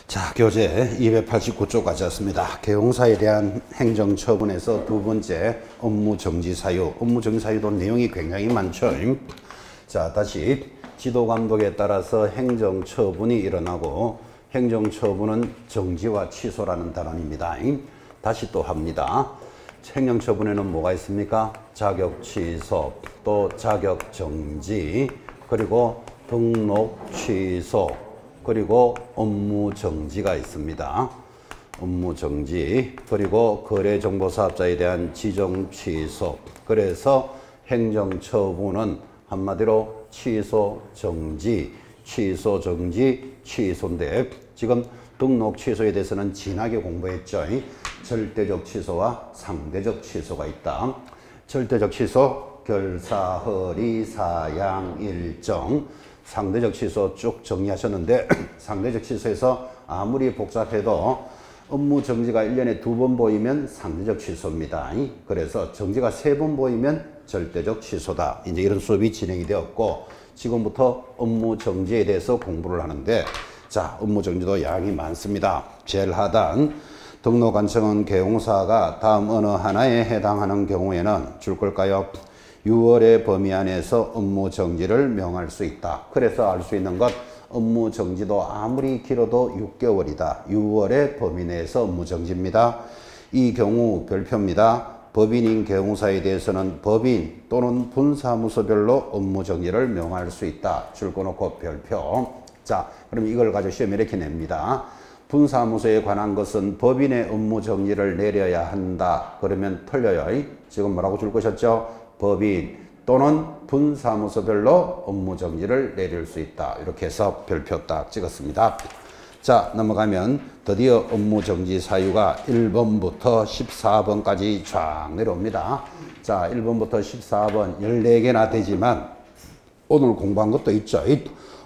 자, 교재 289쪽까지 왔습니다. 개용사에 대한 행정처분에서 두 번째 업무정지사유. 업무정지사유도 내용이 굉장히 많죠. 자, 다시 지도감독에 따라서 행정처분이 일어나고 행정처분은 정지와 취소라는 단원입니다. 다시 또 합니다. 행정처분에는 뭐가 있습니까? 자격취소, 또 자격정지, 그리고 등록취소, 그리고 업무정지가 있습니다. 업무정지, 그리고 거래정보사업자에 대한 지정취소. 그래서 행정처분은 한마디로 취소, 정지, 취소, 정지, 취소인데 지금 등록 취소에 대해서는 진하게 공부했죠. 절대적 취소와 상대적 취소가 있다. 절대적 취소, 결사, 허리, 사양, 일정. 상대적 취소 쭉 정리하셨는데 상대적 취소에서 아무리 복잡해도 업무 정지가 1년에 2번 보이면 상대적 취소입니다. 그래서 정지가 3번 보이면 절대적 취소다. 이제 이런 수업이 진행이 되었고 지금부터 업무 정지에 대해서 공부를 하는데 자, 업무 정지도 양이 많습니다. 제일 하단 등록관청은 개용사가 다음 어느 하나에 해당하는 경우에는 줄 걸까요? 6월의 범위 안에서 업무 정지를 명할 수 있다. 그래서 알 수 있는 것 업무 정지도 아무리 길어도 6개월이다. 6월의 범위 내에서 업무 정지입니다. 이 경우 별표입니다. 법인인 개용사에 대해서는 법인 또는 분사무소별로 업무 정지를 명할 수 있다. 줄 꺼놓고 별표. 자, 그럼 이걸 가지고 시험에 이렇게 냅니다. 분사무소에 관한 것은 법인의 업무 정지를 내려야 한다. 그러면 틀려요. 지금 뭐라고 줄 것이었죠? 법인 또는 분사무소별로 업무 정지를 내릴 수 있다. 이렇게 해서 별표 딱 찍었습니다. 자, 넘어가면 드디어 업무 정지 사유가 1번부터 14번까지 쫙 내려옵니다. 자, 1번부터 14번 14개나 되지만 오늘 공부한 것도 있죠.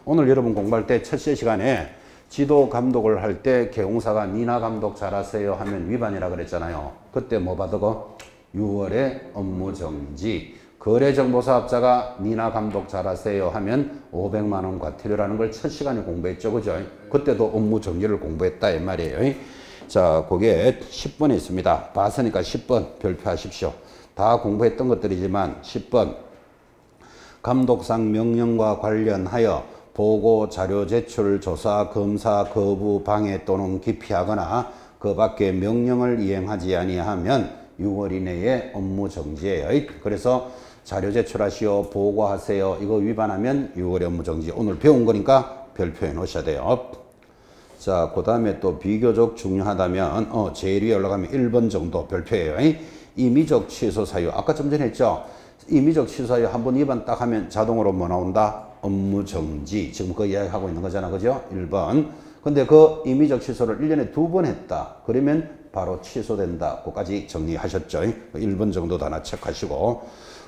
오늘 여러분 공부할 때 첫째 시간에 지도 감독을 할 때 개용사가 니나 감독 잘하세요 하면 위반이라 그랬잖아요. 그때 뭐 받고 6월에 업무 정지, 거래정보사업자가 니나 감독 잘하세요 하면 500만 원 과태료라는 걸 첫 시간에 공부했죠. 그죠? 그때도 업무 정지를 공부했다 이 말이에요. 자, 그게 10번에 있습니다. 봤으니까 10번 별표하십시오. 다 공부했던 것들이지만 10번 감독상 명령과 관련하여 보고, 자료 제출, 조사, 검사, 거부, 방해 또는 기피하거나 그 밖에 명령을 이행하지 아니하면 6월 이내에 업무 정지예요. 그래서 자료 제출하시오, 보고하세요. 이거 위반하면 6월에 업무 정지. 오늘 배운 거니까 별표해 놓으셔야 돼요. 자, 그 다음에 또 비교적 중요하다면 제일 위에 올라가면 1번 정도 별표예요. 임의적 취소 사유. 아까 좀 전에 했죠. 임의적 취소 사유 한번 위반 딱 하면 자동으로 뭐 나온다? 업무 정지. 지금 그 이야기하고 있는 거잖아. 그죠? 1번. 근데 그 임의적 취소를 1년에 2번 했다. 그러면 바로 취소된다. 그까지 정리하셨죠. 1번 정도 다 하나 체크하시고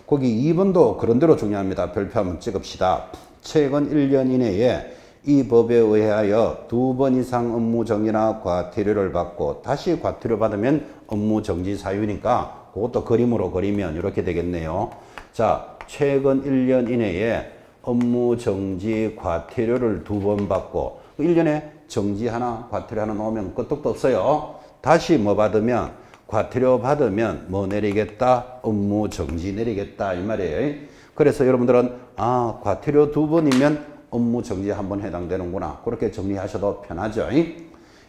거기 2번도 그런대로 중요합니다. 별표 한번 찍읍시다. 최근 1년 이내에 이 법에 의하여 2번 이상 업무 정지나 과태료를 받고 다시 과태료 받으면 업무 정지 사유니까 그것도 그림으로 그리면 이렇게 되겠네요. 자, 최근 1년 이내에 업무 정지 과태료를 2번 받고 1년에 정지 하나 과태료 하나 넣으면 끄떡도 없어요. 다시 뭐 받으면 과태료 받으면 뭐 내리겠다? 업무 정지 내리겠다 이 말이에요. 그래서 여러분들은 과태료 2번이면 업무 정지 한번 해당되는구나. 그렇게 정리하셔도 편하죠.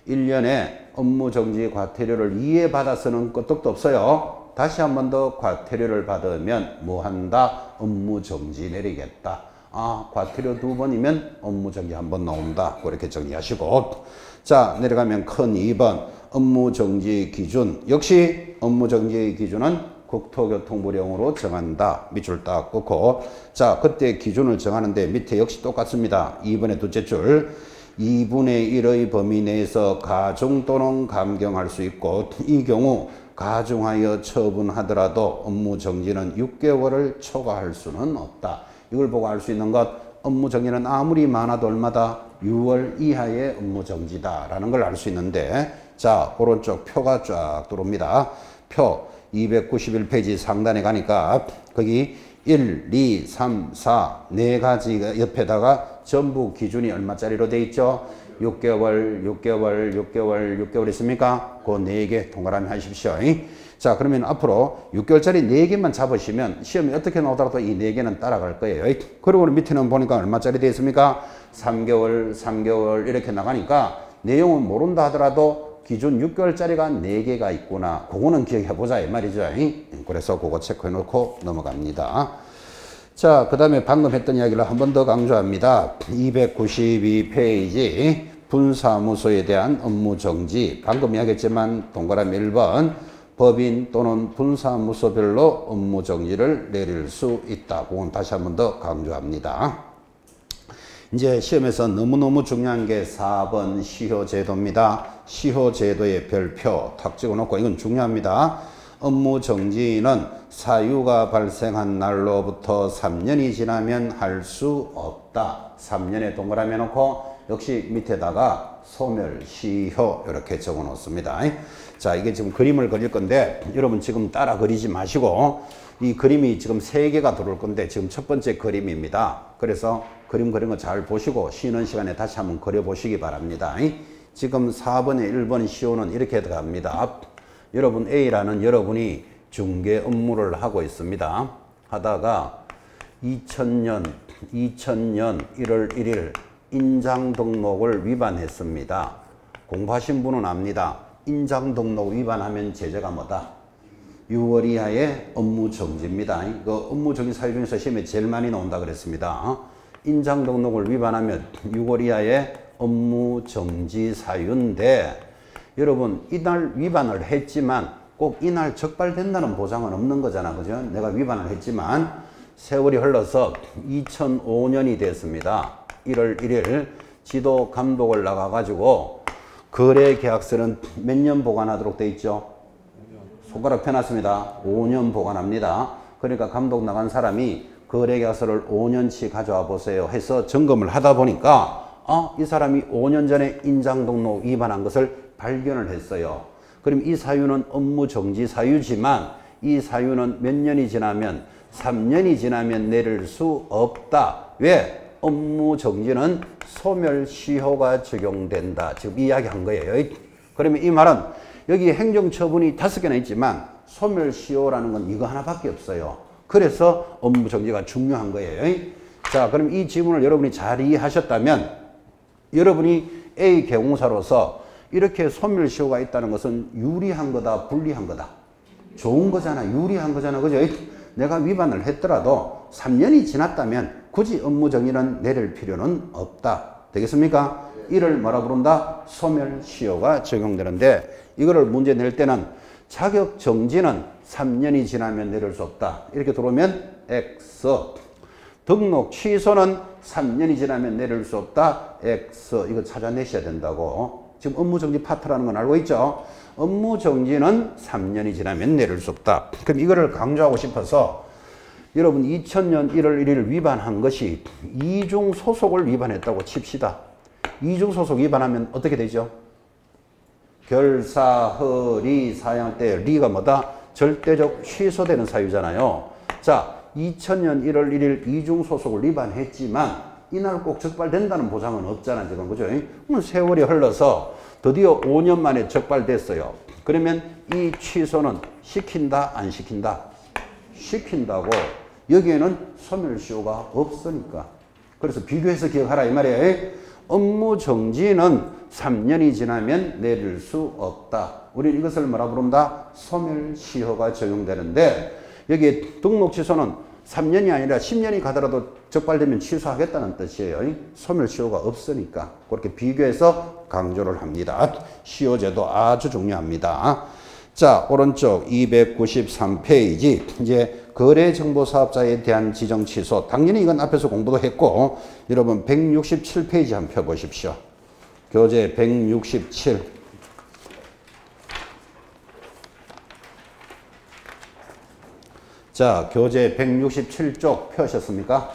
1년에 업무 정지 과태료를 2회 받아서는 끄떡도 없어요. 다시 한 번 더 과태료를 받으면 뭐 한다? 업무 정지 내리겠다. 과태료 2번이면 업무 정지 한번 나온다. 그렇게 정리하시고 자, 내려가면 큰 2번 업무 정지 기준. 역시 업무 정지 기준은 국토교통부령으로 정한다. 밑줄 딱 긋고 자, 그때 기준을 정하는데 밑에 역시 똑같습니다. 2번의 둘째 줄 2분의 1의 범위 내에서 가중 또는 감경할 수 있고 이 경우 가중하여 처분하더라도 업무 정지는 6개월을 초과할 수는 없다. 이걸 보고 알 수 있는 것 업무 정지는 아무리 많아도 얼마다 6월 이하의 업무 정지다 라는 걸 알 수 있는데 자, 오른쪽 표가 쫙 들어옵니다. 표 291페이지 상단에 가니까 거기 1, 2, 3, 4 네 가지 옆에다가 전부 기준이 얼마짜리로 돼 있죠? 6개월, 6개월, 6개월, 6개월 있습니까? 그 4개 동그라미 하십시오. 자, 그러면 앞으로 6개월짜리 4개만 잡으시면 시험이 어떻게 나오더라도 이 4개는 따라갈 거예요. 그리고 밑에는 보니까 얼마짜리 되어 있습니까? 3개월, 3개월 이렇게 나가니까 내용은 모른다 하더라도 기준 6개월짜리가 4개가 있구나. 그거는 기억해보자 이 말이죠. 그래서 그거 체크해 놓고 넘어갑니다. 자, 그 다음에 방금 했던 이야기를 한 번 더 강조합니다. 292페이지 분사무소에 대한 업무 정지. 방금 이야기했지만 동그라미 1번 법인 또는 분사무소별로 업무 정지를 내릴 수 있다. 그건 다시 한 번 더 강조합니다. 이제 시험에서 너무너무 중요한 게 4번 시효제도입니다. 시효제도의 별표 탁 찍어놓고 이건 중요합니다. 업무 정지는 사유가 발생한 날로부터 3년이 지나면 할 수 없다. 3년에 동그라미 해놓고 역시 밑에다가 소멸시효 이렇게 적어 놓습니다. 자, 이게 지금 그림을 그릴 건데 여러분 지금 따라 그리지 마시고 이 그림이 지금 3개가 들어올 건데 지금 첫 번째 그림입니다. 그래서 그림 그린 거 잘 보시고 쉬는 시간에 다시 한번 그려 보시기 바랍니다. 지금 4번에 1번 시효는 이렇게 들어갑니다. 여러분 A라는 여러분이 중개 업무를 하고 있습니다. 하다가 2000년 1월 1일 인장 등록을 위반했습니다. 공부하신 분은 압니다. 인장 등록 위반하면 제재가 뭐다? 6월 이하의 업무 정지입니다. 그 업무 정지 사유 중에서 시험에 제일 많이 나온다 그랬습니다. 인장 등록을 위반하면 6월 이하의 업무 정지 사유인데 여러분 이날 위반을 했지만 꼭 이날 적발된다는 보장은 없는 거잖아. 그죠? 내가 위반을 했지만 세월이 흘러서 2005년이 됐습니다. 1월 1일 지도 감독을 나가가지고 거래 계약서는 몇 년 보관하도록 돼 있죠? 손가락 펴놨습니다. 5년 보관합니다. 그러니까 감독 나간 사람이 거래 계약서를 5년치 가져와 보세요 해서 점검을 하다 보니까 이 사람이 5년 전에 인장 등록 위반한 것을 발견을 했어요. 그럼 이 사유는 업무 정지 사유지만 이 사유는 몇 년이 지나면 3년이 지나면 내릴 수 없다. 왜? 업무 정지는 소멸시효가 적용된다. 지금 이야기한 거예요. 그러면 이 말은 여기 행정처분이 5개나 있지만 소멸시효라는 건 이거 하나밖에 없어요. 그래서 업무 정지가 중요한 거예요. 자, 그럼 이 지문을 여러분이 잘 이해하셨다면 여러분이 A 개공사로서 이렇게 소멸시효가 있다는 것은 유리한 거다, 불리한 거다? 좋은 거잖아, 유리한 거잖아, 그죠? 내가 위반을 했더라도 3년이 지났다면 굳이 업무 정지는 내릴 필요는 없다. 되겠습니까? 이를 뭐라 부른다? 소멸시효가 적용되는데 이거를 문제 낼 때는 자격 정지는 3년이 지나면 내릴 수 없다. 이렇게 들어오면 X. 등록 취소는 3년이 지나면 내릴 수 없다. X. 이거 찾아내셔야 된다고. 지금 업무 정지 파트라는 건 알고 있죠? 업무 정지는 3년이 지나면 내릴 수 없다. 그럼 이거를 강조하고 싶어서 여러분 2000년 1월 1일 위반한 것이 이중 소속을 위반했다고 칩시다. 이중 소속 위반하면 어떻게 되죠? 결사, 허리, 사양할 때 리가 뭐다? 절대적 취소되는 사유잖아요. 자, 2000년 1월 1일 이중 소속을 위반했지만 이날 꼭 적발된다는 보장은 없잖아, 지금. 그죠? 세월이 흘러서 드디어 5년 만에 적발됐어요. 그러면 이 취소는 시킨다, 안 시킨다? 시킨다고. 여기에는 소멸시효가 없으니까. 그래서 비교해서 기억하라 이 말이에요. 업무 정지는 3년이 지나면 내릴 수 없다. 우리는 이것을 뭐라 부른다? 소멸시효가 적용되는데 여기 등록 취소는 3년이 아니라 10년이 가더라도 적발되면 취소하겠다는 뜻이에요. 소멸시효가 없으니까. 그렇게 비교해서 강조를 합니다. 시효제도 아주 중요합니다. 자, 오른쪽 293페이지. 이제 거래정보사업자에 대한 지정 취소. 당연히 이건 앞에서 공부도 했고, 여러분 167페이지 한번 펴보십시오. 교재 167. 자, 교재 167쪽 펴셨습니까?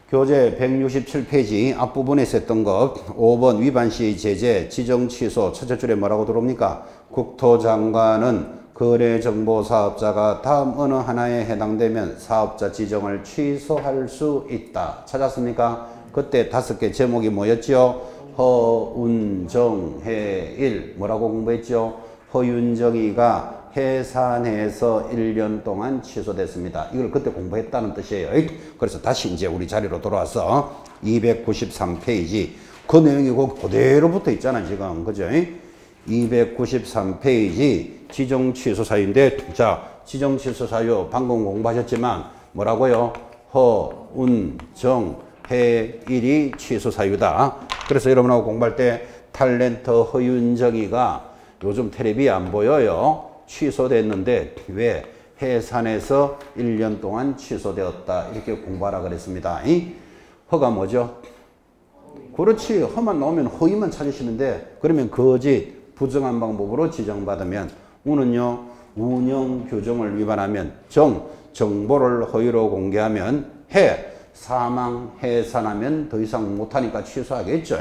교재 167페이지 앞부분에 썼던 것 5번 위반 시 제재 지정 취소 첫째 줄에 뭐라고 들어옵니까? 국토장관은 거래정보사업자가 다음 어느 하나에 해당되면 사업자 지정을 취소할 수 있다. 찾았습니까? 그때 5개 제목이 뭐였지요? 허운정해일 뭐라고 공부했죠? 허윤정이가 해산해서 1년 동안 취소됐습니다. 이걸 그때 공부했다는 뜻이에요. 그래서 다시 이제 우리 자리로 돌아와서 293페이지 그 내용이 그대로 붙어 있잖아 지금. 그죠? 293페이지 지정 취소 사유인데, 자, 지정 취소 사유 방금 공부하셨지만 뭐라고요? 허운정해일이 취소 사유다. 그래서 여러분하고 공부할 때 탤런트 허윤정이가 요즘 텔레비 안 보여요. 취소됐는데 왜? 해산에서 1년 동안 취소되었다. 이렇게 공부하라 그랬습니다. 허가 뭐죠? 그렇지. 허만 나오면 허위만 찾으시는데, 그러면 거짓, 부정한 방법으로 지정받으면, 우는요, 운영 규정을 위반하면, 정보를 허위로 공개하면, 사망, 해산하면 더 이상 못하니까 취소하겠죠.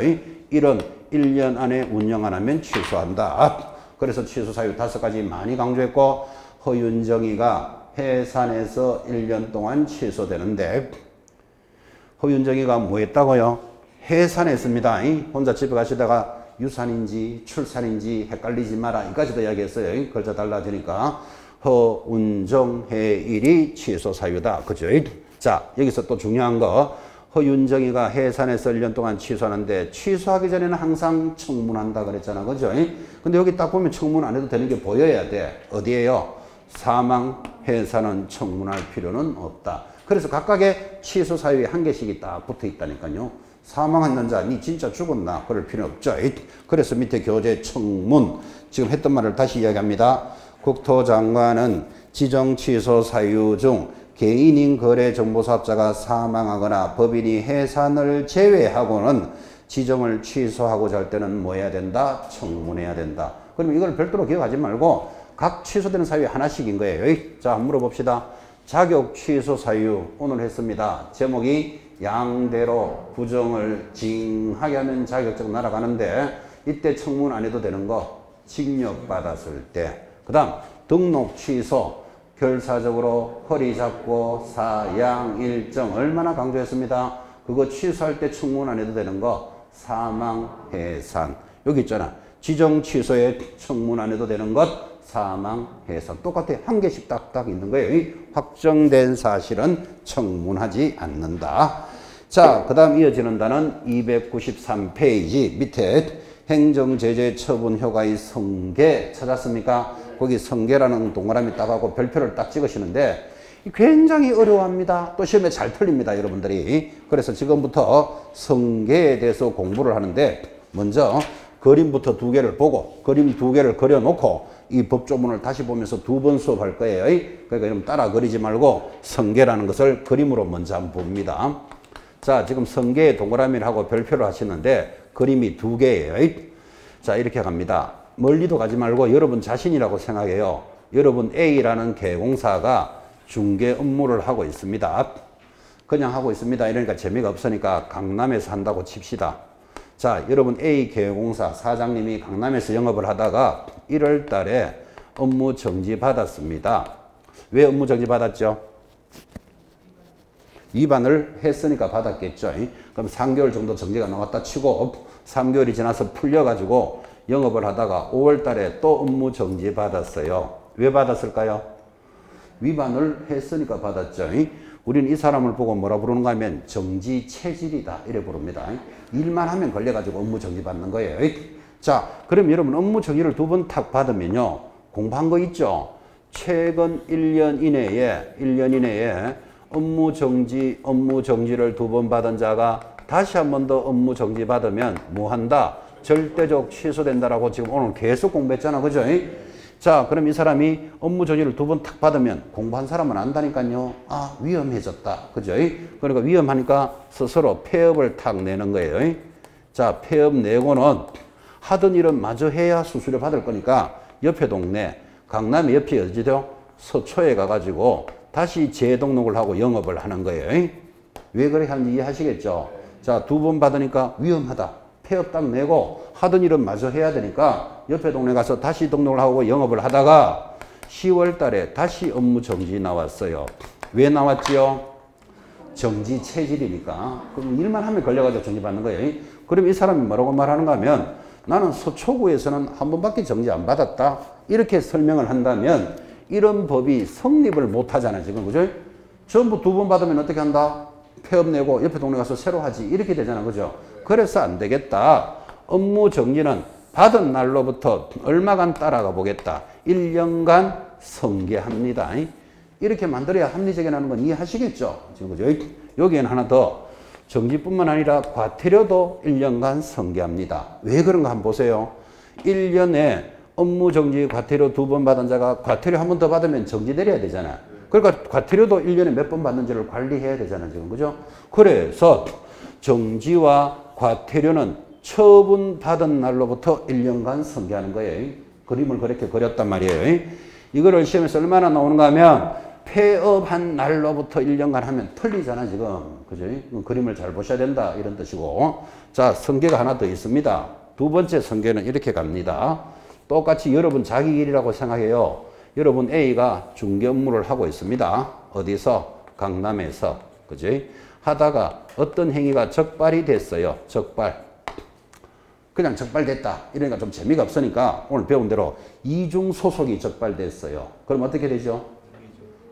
이런 1년 안에 운영 안 하면 취소한다. 그래서 취소 사유 5가지 많이 강조했고, 허윤정이가 해산에서 1년 동안 취소되는데, 허윤정이가 뭐 했다고요? 해산했습니다. 혼자 집에 가시다가 유산인지 출산인지 헷갈리지 마라. 이까지도 이야기했어요. 글자 달라지니까. 허운정해일이 취소 사유다. 그죠? 자, 여기서 또 중요한 거. 허윤정이가 해산해서 1년 동안 취소하는데, 취소하기 전에는 항상 청문한다 그랬잖아. 그죠? 근데 여기 딱 보면 청문 안 해도 되는 게 보여야 돼. 어디에요? 사망, 해산은 청문할 필요는 없다. 그래서 각각의 취소 사유에 한 개씩이 딱 붙어 있다니까요. 사망한 자, 니 진짜 죽었나? 그럴 필요는 없죠. 그래서 밑에 교재 청문, 지금 했던 말을 다시 이야기합니다. 국토장관은 지정 취소 사유 중 개인인 거래정보사업자가 사망하거나 법인이 해산을 제외하고는 지정을 취소하고자 할 때는 뭐 해야 된다? 청문해야 된다. 그럼 이걸 별도로 기억하지 말고 각 취소되는 사유에 하나씩인 거예요. 자, 물어봅시다. 자격 취소 사유 오늘 했습니다. 제목이 양대로 부정을 징하게 하면 자격증 날아가는데, 이때 청문 안 해도 되는 거 징역받았을 때. 그 다음 등록 취소, 결사적으로 허리 잡고 사양 일정 얼마나 강조했습니다. 그거 취소할 때 청문 안 해도 되는 거 사망 해산. 여기 있잖아. 지정 취소에 청문 안 해도 되는 것 사망 해산. 똑같아. 한 개씩 딱딱 있는 거예요. 확정된 사실은 청문하지 않는다. 자, 그 다음 이어지는 단은 293페이지 밑에 행정제재 처분 효과의 성계 찾았습니까? 거기 성계라는 동그라미 딱 하고 별표를 딱 찍으시는데 굉장히 어려워합니다. 또 시험에 잘 틀립니다, 여러분들이. 그래서 지금부터 성계에 대해서 공부를 하는데, 먼저 그림부터 2개를 보고 그림 2개를 그려놓고 이 법조문을 다시 보면서 2번 수업할 거예요. 그러니까 여러분 따라 그리지 말고 성계라는 것을 그림으로 먼저 한번 봅니다. 자, 지금 성계에 동그라미를 하고 별표를 하시는데 그림이 2개예요. 자, 이렇게 갑니다. 멀리도 가지 말고 여러분 자신이라고 생각해요. 여러분 A라는 개공사가 중개 업무를 하고 있습니다. 그냥 하고 있습니다. 이러니까 재미가 없으니까 강남에서 한다고 칩시다. 자, 여러분 A 개공사 사장님이 강남에서 영업을 하다가 1월 달에 업무 정지 받았습니다. 왜 업무 정지 받았죠? 위반을 했으니까 받았겠죠. 그럼 3개월 정도 정지가 나왔다 치고 3개월이 지나서 풀려가지고 영업을 하다가 5월 달에 또 업무 정지 받았어요. 왜 받았을까요? 위반을 했으니까 받았죠. 우리는 이 사람을 보고 뭐라 부르는가 하면 정지 체질이다 이래 부릅니다. 일만 하면 걸려가지고 업무 정지 받는 거예요. 자, 그럼 여러분 업무 정지를 2번 탁 받으면요, 공부한 거 있죠? 최근 1년 이내에 업무 정지를 2번 받은 자가 다시 한 번 더 업무 정지 받으면 뭐 한다? 절대적 취소된다라고 지금 오늘 계속 공부했잖아. 그죠? 자, 그럼 이 사람이 업무 정지를 2번 탁 받으면 공부한 사람은 안다니까요. 아, 위험해졌다. 그죠? 그러니까 위험하니까 스스로 폐업을 탁 내는 거예요. 자, 폐업 내고는 하던 일은 마저 해야 수수료 받을 거니까 옆에 동네, 강남의 옆이 어디죠? 서초에 가가지고 다시 재등록을 하고 영업을 하는 거예요. 왜 그렇게 하는지 이해하시겠죠? 자, 2번 받으니까 위험하다. 폐업 딱 내고 하던 일은 마저 해야 되니까 옆에 동네 가서 다시 등록을 하고 영업을 하다가 10월 달에 다시 업무 정지 나왔어요. 왜 나왔지요? 정지 체질이니까. 그럼 일만 하면 걸려가지고 정지 받는 거예요. 그럼 이 사람이 뭐라고 말하는가 하면 나는 서초구에서는 한 번밖에 정지 안 받았다. 이렇게 설명을 한다면 이런 법이 성립을 못 하잖아, 지금. 그죠? 전부 2번 받으면 어떻게 한다? 폐업 내고 옆에 동네 가서 새로 하지. 이렇게 되잖아. 그죠? 그래서 안 되겠다. 업무 정지는 받은 날로부터 얼마간 따라가 보겠다. 1년간 성계합니다. 이렇게 만들어야 합리적이라는 건 이해하시겠죠? 지금 그죠? 여기에는 하나 더. 정지뿐만 아니라 과태료도 1년간 성계합니다. 왜 그런가 한번 보세요. 1년에 업무 정지 과태료 2번 받은 자가 과태료 한 번 더 받으면 정지 내려야 되잖아. 그러니까 과태료도 1년에 몇 번 받는지를 관리해야 되잖아, 지금. 그죠? 그래서 정지와 과태료는 처분 받은 날로부터 1년간 성계하는 거예요. 그림을 그렇게 그렸단 말이에요. 이거를 시험에서 얼마나 나오는가 하면 폐업한 날로부터 1년간 하면 틀리잖아, 지금. 그죠? 그림을 잘 보셔야 된다, 이런 뜻이고. 자, 성계가 하나 더 있습니다. 2번째 성계는 이렇게 갑니다. 똑같이 여러분 자기 일이라고 생각해요. 여러분 A가 중개 업무를 하고 있습니다. 어디서? 강남에서. 그지? 하다가 어떤 행위가 적발이 됐어요. 적발. 그냥 적발됐다. 이러니까 좀 재미가 없으니까 오늘 배운 대로 이중소속이 적발됐어요. 그럼 어떻게 되죠?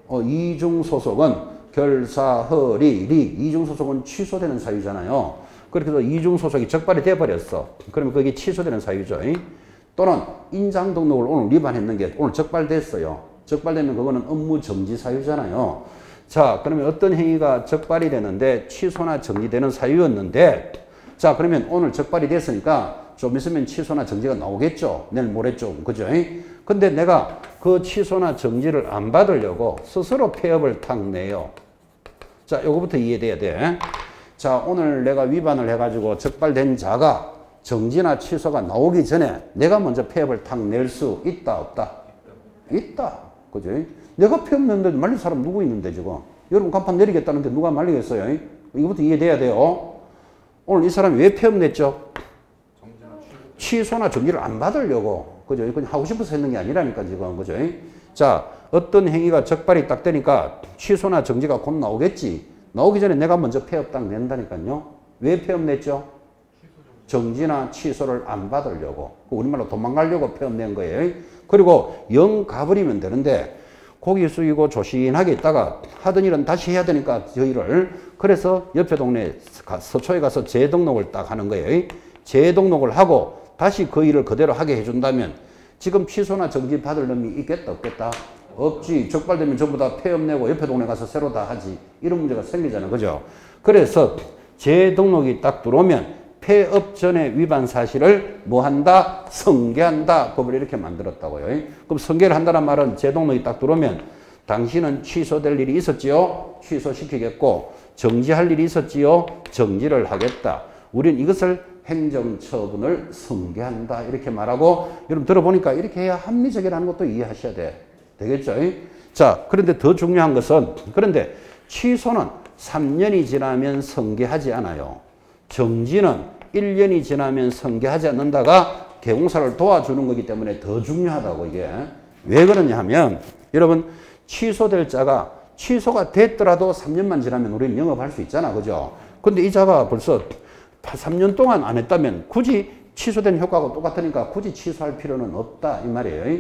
이중소속은 결사, 허리, 리. 이중소속은 취소되는 사유잖아요. 그렇게 해서 이중소속이 적발이 돼버렸어. 그러면 그게 취소되는 사유죠. 또는 인장 등록을 오늘 위반했는 게 오늘 적발됐어요. 적발되면 그거는 업무 정지 사유잖아요. 자, 그러면 어떤 행위가 적발이 되는데 취소나 정지되는 사유였는데, 자, 그러면 오늘 적발이 됐으니까 좀 있으면 취소나 정지가 나오겠죠. 내일 모레쯤. 그죠? 근데 내가 그 취소나 정지를 안 받으려고 스스로 폐업을 탁 내요. 자, 요거부터 이해돼야 돼. 자, 오늘 내가 위반을 해가지고 적발된 자가 정지나 취소가 나오기 전에 내가 먼저 폐업을 탁 낼 수 있다, 없다? 있다. 그죠? 내가 폐업 냈는데 말릴 사람 누구 있는데, 지금? 여러분 간판 내리겠다는데 누가 말리겠어요? 이거부터 이해돼야 돼요. 오늘 이 사람이 왜 폐업 냈죠? 취소나 정지를 안 받으려고. 그죠? 그냥 하고 싶어서 했는 게 아니라니까, 지금. 그죠? 자, 어떤 행위가 적발이 딱 되니까 취소나 정지가 곧 나오겠지. 나오기 전에 내가 먼저 폐업 딱 낸다니까요. 왜 폐업 냈죠? 정지나 취소를 안 받으려고. 우리말로 도망가려고 폐업 낸 거예요. 그리고 영 가버리면 되는데 고개 숙이고 조신하게 있다가 하던 일은 다시 해야 되니까 저희를. 그래서 옆에 동네 서초에 가서 재등록을 딱 하는 거예요. 재등록을 하고 다시 그 일을 그대로 하게 해준다면 지금 취소나 정지 받을 놈이 있겠다, 없겠다? 없지. 적발되면 전부 다 폐업 내고 옆에 동네 가서 새로 다 하지. 이런 문제가 생기잖아. 그죠? 그래서 재등록이 딱 들어오면 폐업 전에 위반 사실을 뭐 한다? 성계한다. 법을 이렇게 만들었다고요. 그럼 성계를 한다는 말은 재등록이 딱 들어오면 당신은 취소될 일이 있었지요? 취소시키겠고, 정지할 일이 있었지요? 정지를 하겠다. 우리는 이것을 행정처분을 성계한다. 이렇게 말하고, 여러분 들어보니까 이렇게 해야 합리적이라는 것도 이해하셔야 되겠죠? 자, 그런데 더 중요한 것은, 그런데 취소는 3년이 지나면 성계하지 않아요. 정지는 1년이 지나면 성계하지 않는다가 개공사를 도와주는 거기 때문에 더 중요하다고, 이게. 왜 그러냐 하면, 여러분, 취소될 자가 취소가 됐더라도 3년만 지나면 우리는 영업할 수 있잖아. 그죠? 근데 이 자가 벌써 3년 동안 안 했다면 굳이 취소된 효과가 똑같으니까 굳이 취소할 필요는 없다. 이 말이에요.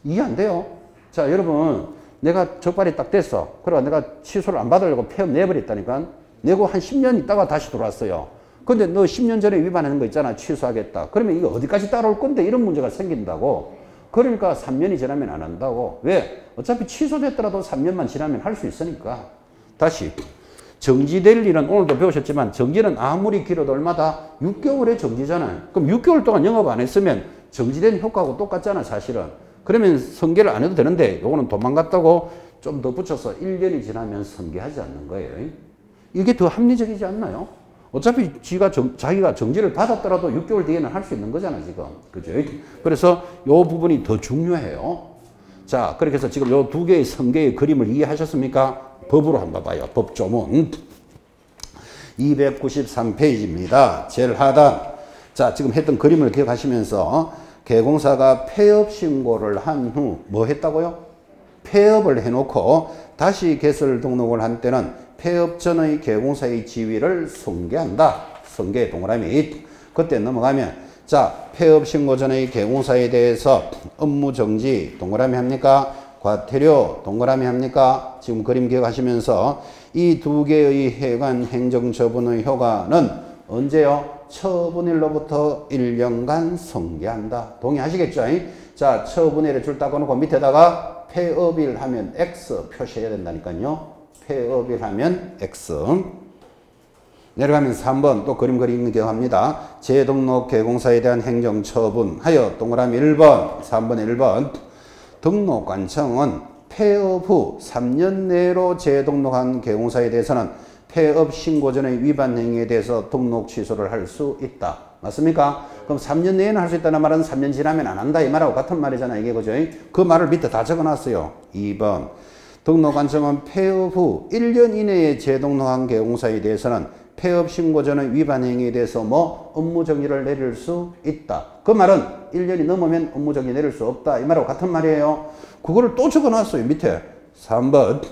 이해 안 돼요? 자, 여러분, 내가 적발이 딱 됐어. 그러고 내가 취소를 안 받으려고 폐업 내버렸다니까. 내고 한 10년 있다가 다시 들어왔어요. 근데 너 10년 전에 위반하는 거 있잖아. 취소하겠다. 그러면 이거 어디까지 따라올 건데 이런 문제가 생긴다고. 그러니까 3년이 지나면 안 한다고. 왜? 어차피 취소됐더라도 3년만 지나면 할 수 있으니까. 다시. 정지될 일은 오늘도 배우셨지만 정지는 아무리 길어도 얼마다? 6개월의 정지잖아요. 그럼 6개월 동안 영업 안 했으면 정지된 효과하고 똑같잖아, 사실은. 그러면 성계를 안 해도 되는데 요거는 도망갔다고 좀 더 붙여서 1년이 지나면 성계하지 않는 거예요. 이게 더 합리적이지 않나요? 어차피 자기가 정지를 받았더라도 6개월 뒤에는 할 수 있는 거잖아, 지금. 그죠? 그래서 요 부분이 더 중요해요. 자, 그렇게 해서 지금 요 두 개의 성계의 그림을 이해하셨습니까? 법으로 한번 봐요. 법조문. 293페이지입니다. 제일 하단. 자, 지금 했던 그림을 기억하시면서 개공사가 폐업 신고를 한 후 뭐 했다고요? 폐업을 해놓고 다시 개설 등록을 한 때는 폐업 전의 개공사의 지위를 성계한다. 성계 동그라미. 그때 넘어가면 자, 폐업 신고 전의 개공사에 대해서 업무 정지 동그라미 합니까? 과태료 동그라미 합니까? 지금 그림 기억하시면서 이 두 개의 해관 행정처분의 효과는 언제요? 처분일로부터 1년간 성계한다. 동의하시겠죠? 자, 처분일에 줄 닦아놓고 밑에다가 폐업일 하면 X 표시해야 된다니까요. 폐업일 하면 X. 내려가면 3번 또 그림 그리는 기억합니다. 재등록 개공사에 대한 행정처분 하여 동그라미 1번, 3번 1번. 등록관청은 폐업 후 3년 내로 재등록한 개공사에 대해서는 폐업 신고 전의 위반 행위에 대해서 등록 취소를 할 수 있다. 맞습니까? 그럼 3년 내에는 할 수 있다는 말은 3년 지나면 안 한다 이 말하고 같은 말이잖아요. 이게 그죠? 그 말을 밑에 다 적어놨어요. 2번 등록관청은 폐업 후 1년 이내에 재등록한 개공사에 대해서는 폐업 신고 전의 위반 행위에 대해서 뭐 업무 정지를 내릴 수 있다. 그 말은 1년이 넘으면 업무 정지 내릴 수 없다. 이 말하고 같은 말이에요. 그거를 또 적어놨어요. 밑에 3번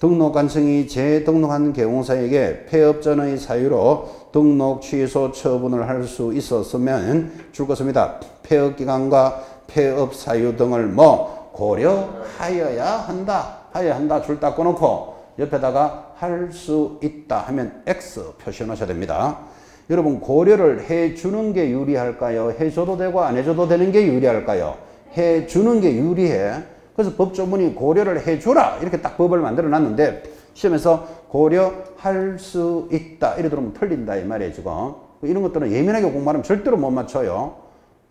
등록관청이 재등록한 개공사에게 폐업 전의 사유로 등록 취소 처분을 할 수 있었으면 줄 것입니다. 폐업 기간과 폐업 사유 등을 뭐 고려하여야 한다. 하여야 한다. 줄 딱 꺼놓고 옆에다가 할 수 있다 하면 X 표시해 놓으셔야 됩니다. 여러분 고려를 해주는 게 유리할까요? 해줘도 되고 안 해줘도 되는 게 유리할까요? 해주는 게 유리해. 그래서 법조문이 고려를 해주라 이렇게 딱 법을 만들어 놨는데 시험에서 고려할 수 있다 이래 들으면 틀린다 이 말이에요. 지금 이런 것들은 예민하게 공부하면 절대로 못 맞춰요.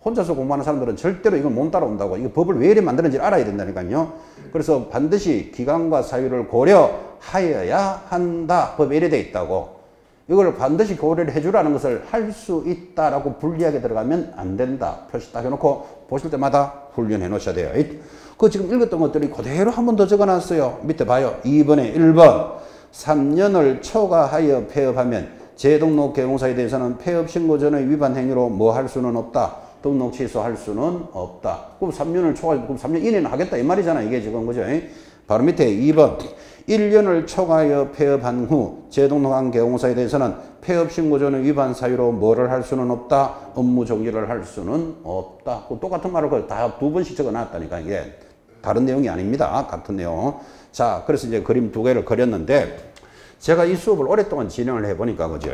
혼자서 공부하는 사람들은 절대로 이걸 못 따라온다고. 이거 법을 왜 이래 만드는지 알아야 된다니까요. 그래서 반드시 기간과 사유를 고려하여야 한다. 법에 이래 돼 있다고. 이걸 반드시 고려를 해주라는 것을 할 수 있다라고 불리하게 들어가면 안 된다. 표시 딱 해놓고 보실 때마다 훈련해 놓으셔야 돼요. 그 지금 읽었던 것들이 그대로 한 번 더 적어놨어요. 밑에 봐요. 2번에 1번 3년을 초과하여 폐업하면 재등록 개공사에 대해서는 폐업 신고 전의 위반 행위로 뭐 할 수는 없다. 등록 취소할 수는 없다. 그럼 3년을 초과해서 그럼 3년 이내는 하겠다 이 말이잖아. 이게 지금 그죠? 바로 밑에 2번 1년을 초과하여 폐업한 후 재등록한 개공사에 대해서는 폐업 신고 전의 위반 사유로 뭐를 할 수는 없다. 업무 정지를 할 수는 없다. 똑같은 말을 다 두 번씩 적어놨다니까. 이게 다른 내용이 아닙니다. 같은 내용. 자, 그래서 이제 그림 두 개를 그렸는데 제가 이 수업을 오랫동안 진행을 해보니까 그죠?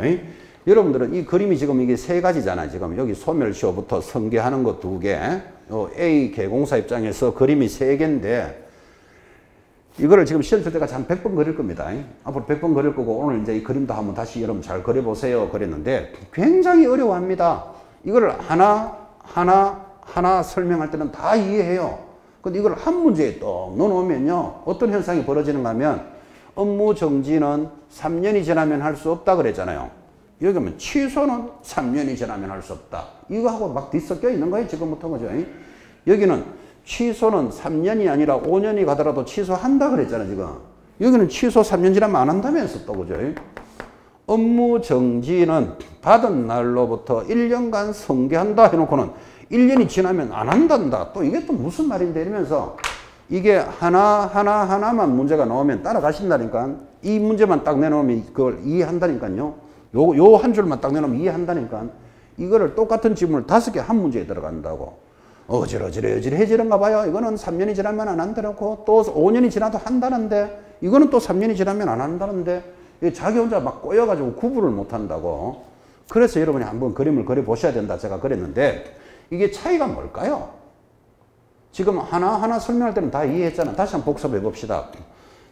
여러분들은 이 그림이 지금 이게 세 가지잖아요. 지금 여기 소멸시효부터 성계하는 거 두 개, A 개공사 입장에서 그림이 세 개인데 이거를 지금 시험 칠 때까지 한 100번 그릴 겁니다. 앞으로 100번 그릴 거고 오늘 이제 이 그림도 한번 다시 여러분 잘 그려보세요. 그랬는데 굉장히 어려워합니다. 이거를 하나 설명할 때는 다 이해해요. 근데 이걸 한 문제에 또 넣어놓으면요. 어떤 현상이 벌어지는가 하면 업무 정지는 3년이 지나면 할 수 없다 그랬잖아요. 여기 보면 취소는 3년이 지나면 할 수 없다. 이거하고 막 뒤섞여 있는 거예요. 지금부터 그죠? 여기는 취소는 3년이 아니라 5년이 가더라도 취소한다 그랬잖아요. 지금. 여기는 취소 3년 지나면 안 한다면서 또 그죠? 업무 정지는 받은 날로부터 1년간 성계한다 해놓고는 1년이 지나면 안 한단다. 또 이게 또 무슨 말인데 이러면서 이게 하나만 문제가 나오면 따라가신다니까. 이 문제만 딱 내놓으면 그걸 이해한다니까요. 요 한 줄만 딱 내놓으면 이해한다니까. 이거를 똑같은 질문을 5개 한 문제에 들어간다고. 어지러지런가 봐요. 이거는 3년이 지나면 안 한다고. 또 5년이 지나도 한다는데 이거는 또 3년이 지나면 안 한다는데 자기 혼자 막 꼬여가지고 구분을 못 한다고. 그래서 여러분이 한번 그림을 그려보셔야 된다. 제가 그랬는데 이게 차이가 뭘까요? 지금 하나하나 설명할 때는 다 이해했잖아. 다시 한번 복습해 봅시다.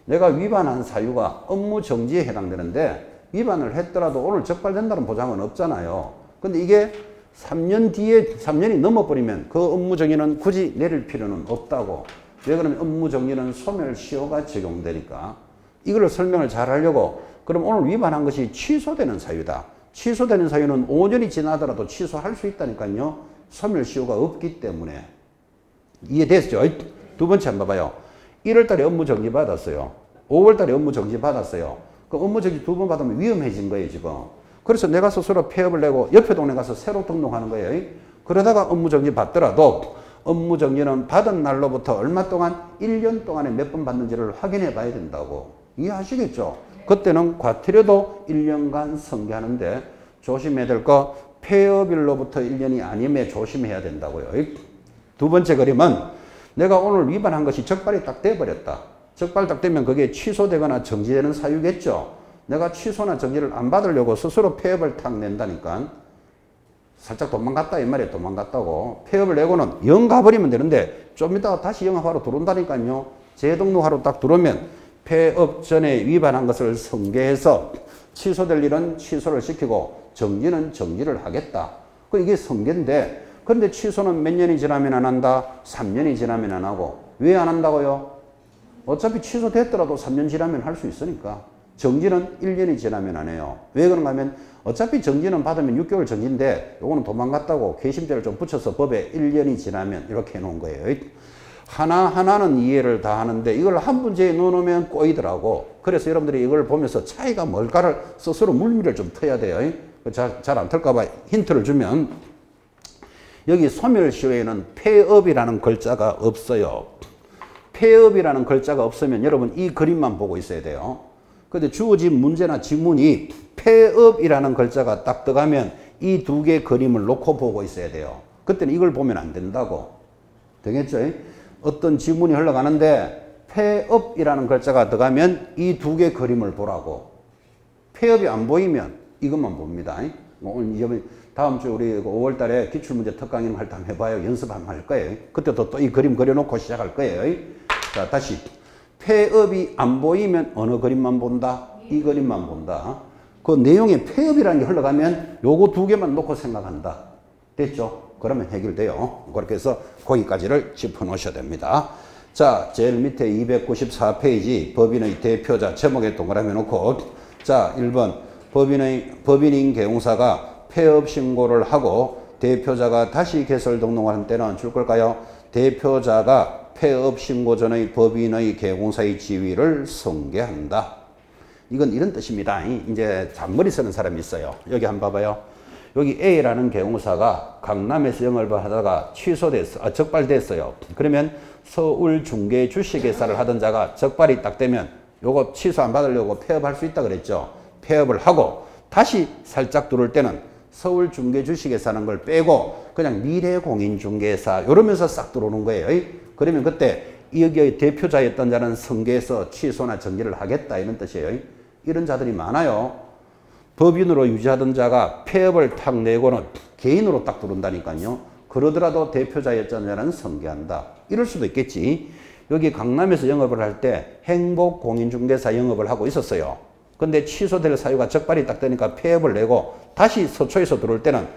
내가 위반한 사유가 업무 정지에 해당되는데 위반을 했더라도 오늘 적발된다는 보장은 없잖아요. 근데 이게 3년 뒤에 3년이 넘어버리면 그 업무 정지는 굳이 내릴 필요는 없다고. 왜 그러면 업무 정지는 소멸시효가 적용되니까. 이걸 설명을 잘 하려고 그럼 오늘 위반한 것이 취소되는 사유다. 취소되는 사유는 5년이 지나더라도 취소할 수 있다니까요. 소멸시효가 없기 때문에. 이해됐죠? 두 번째 한번 봐봐요. 1월 달에 업무 정지 받았어요. 5월 달에 업무 정지 받았어요. 그 업무 정지 2번 받으면 위험해진 거예요, 지금. 그래서 내가 스스로 폐업을 내고 옆에 동네 가서 새로 등록하는 거예요. 그러다가 업무 정지 받더라도 업무 정지는 받은 날로부터 얼마 동안 1년 동안에 몇 번 받는지를 확인해 봐야 된다고. 이해하시겠죠? 그때는 과태료도 1년간 성계하는데 조심해야 될 거 폐업일로부터 1년이 아님에 조심해야 된다고요. 두 번째 그림은 내가 오늘 위반한 것이 적발이 딱 돼버렸다. 적발 딱 되면 그게 취소되거나 정지되는 사유겠죠. 내가 취소나 정지를 안 받으려고 스스로 폐업을 탁 낸다니까 살짝 도망갔다 이 말이에요. 도망갔다고. 폐업을 내고는 영 가버리면 되는데 좀 이따가 다시 영업하러 들어온다니까요. 재등록하러 딱 들어오면 폐업 전에 위반한 것을 성계해서 취소될 일은 취소를 시키고 정지는 정지를 하겠다. 이게 성계인데 그런데 취소는 몇 년이 지나면 안 한다? 3년이 지나면 안 하고. 왜 안 한다고요? 어차피 취소됐더라도 3년 지나면 할 수 있으니까. 정지는 1년이 지나면 안 해요. 왜 그런가 하면 어차피 정지는 받으면 6개월 정지인데 요거는 도망갔다고 괘씸죄를 좀 붙여서 법에 1년이 지나면 이렇게 해놓은 거예요. 하나하나는 이해를 다 하는데 이걸 한 문제에 넣어놓으면 꼬이더라고. 그래서 여러분들이 이걸 보면서 차이가 뭘까를 스스로 물미를 좀 터야 돼요. 잘 안 털까봐 힌트를 주면 여기 소멸시효에는 폐업이라는 글자가 없어요. 폐업이라는 글자가 없으면 여러분 이 그림만 보고 있어야 돼요. 근데 주어진 문제나 지문이 폐업이라는 글자가 딱 들어가면 이 두 개 그림을 놓고 보고 있어야 돼요. 그때는 이걸 보면 안 된다고. 되겠죠? 어떤 지문이 흘러가는데 폐업이라는 글자가 들어가면 이 두 개 그림을 보라고. 폐업이 안 보이면 이것만 봅니다. 오늘 다음 주 우리 5월 달에 기출문제 특강인 할 때 한번 해봐요. 연습 한번 할 거예요. 그때도 또 이 그림 그려놓고 시작할 거예요. 자, 다시. 폐업이 안 보이면 어느 그림만 본다? 이 그림만 본다. 그 내용에 폐업이라는 게 흘러가면 요거 두 개만 놓고 생각한다. 됐죠? 그러면 해결돼요. 그렇게 해서 거기까지를 짚어놓으셔야 됩니다. 자, 제일 밑에 294페이지 법인의 대표자 제목에 동그라미 놓고 자, 1번 법인인 개용사가 폐업 신고를 하고 대표자가 다시 개설 등록을 한 때는 줄 걸까요? 대표자가 폐업 신고 전의 법인의 개공사의 지위를 성계한다. 이건 이런 뜻입니다. 이제 잔머리 쓰는 사람이 있어요. 여기 한번 봐봐요. 여기 A라는 개공사가 강남에서 영업을 하다가 취소됐어, 적발됐어요. 그러면 서울 중개 주식회사를 하던 자가 적발이 딱 되면 요거 취소 안 받으려고 폐업할 수 있다 그랬죠. 폐업을 하고 다시 살짝 들어올 때는 서울 중개 주식회사는 걸 빼고 그냥 미래공인중개사 이러면서 싹 들어오는 거예요. 그러면 그때 여기의 대표자였던 자는 성계해서 취소나 정지를 하겠다 이런 뜻이에요. 이런 자들이 많아요. 법인으로 유지하던 자가 폐업을 탁 내고는 개인으로 딱 들어온다니까요. 그러더라도 대표자였던 자는 성계한다. 이럴 수도 있겠지. 여기 강남에서 영업을 할 때 행복공인중개사 영업을 하고 있었어요. 근데 취소될 사유가 적발이 딱 되니까 폐업을 내고 다시 서초에서 들어올 때는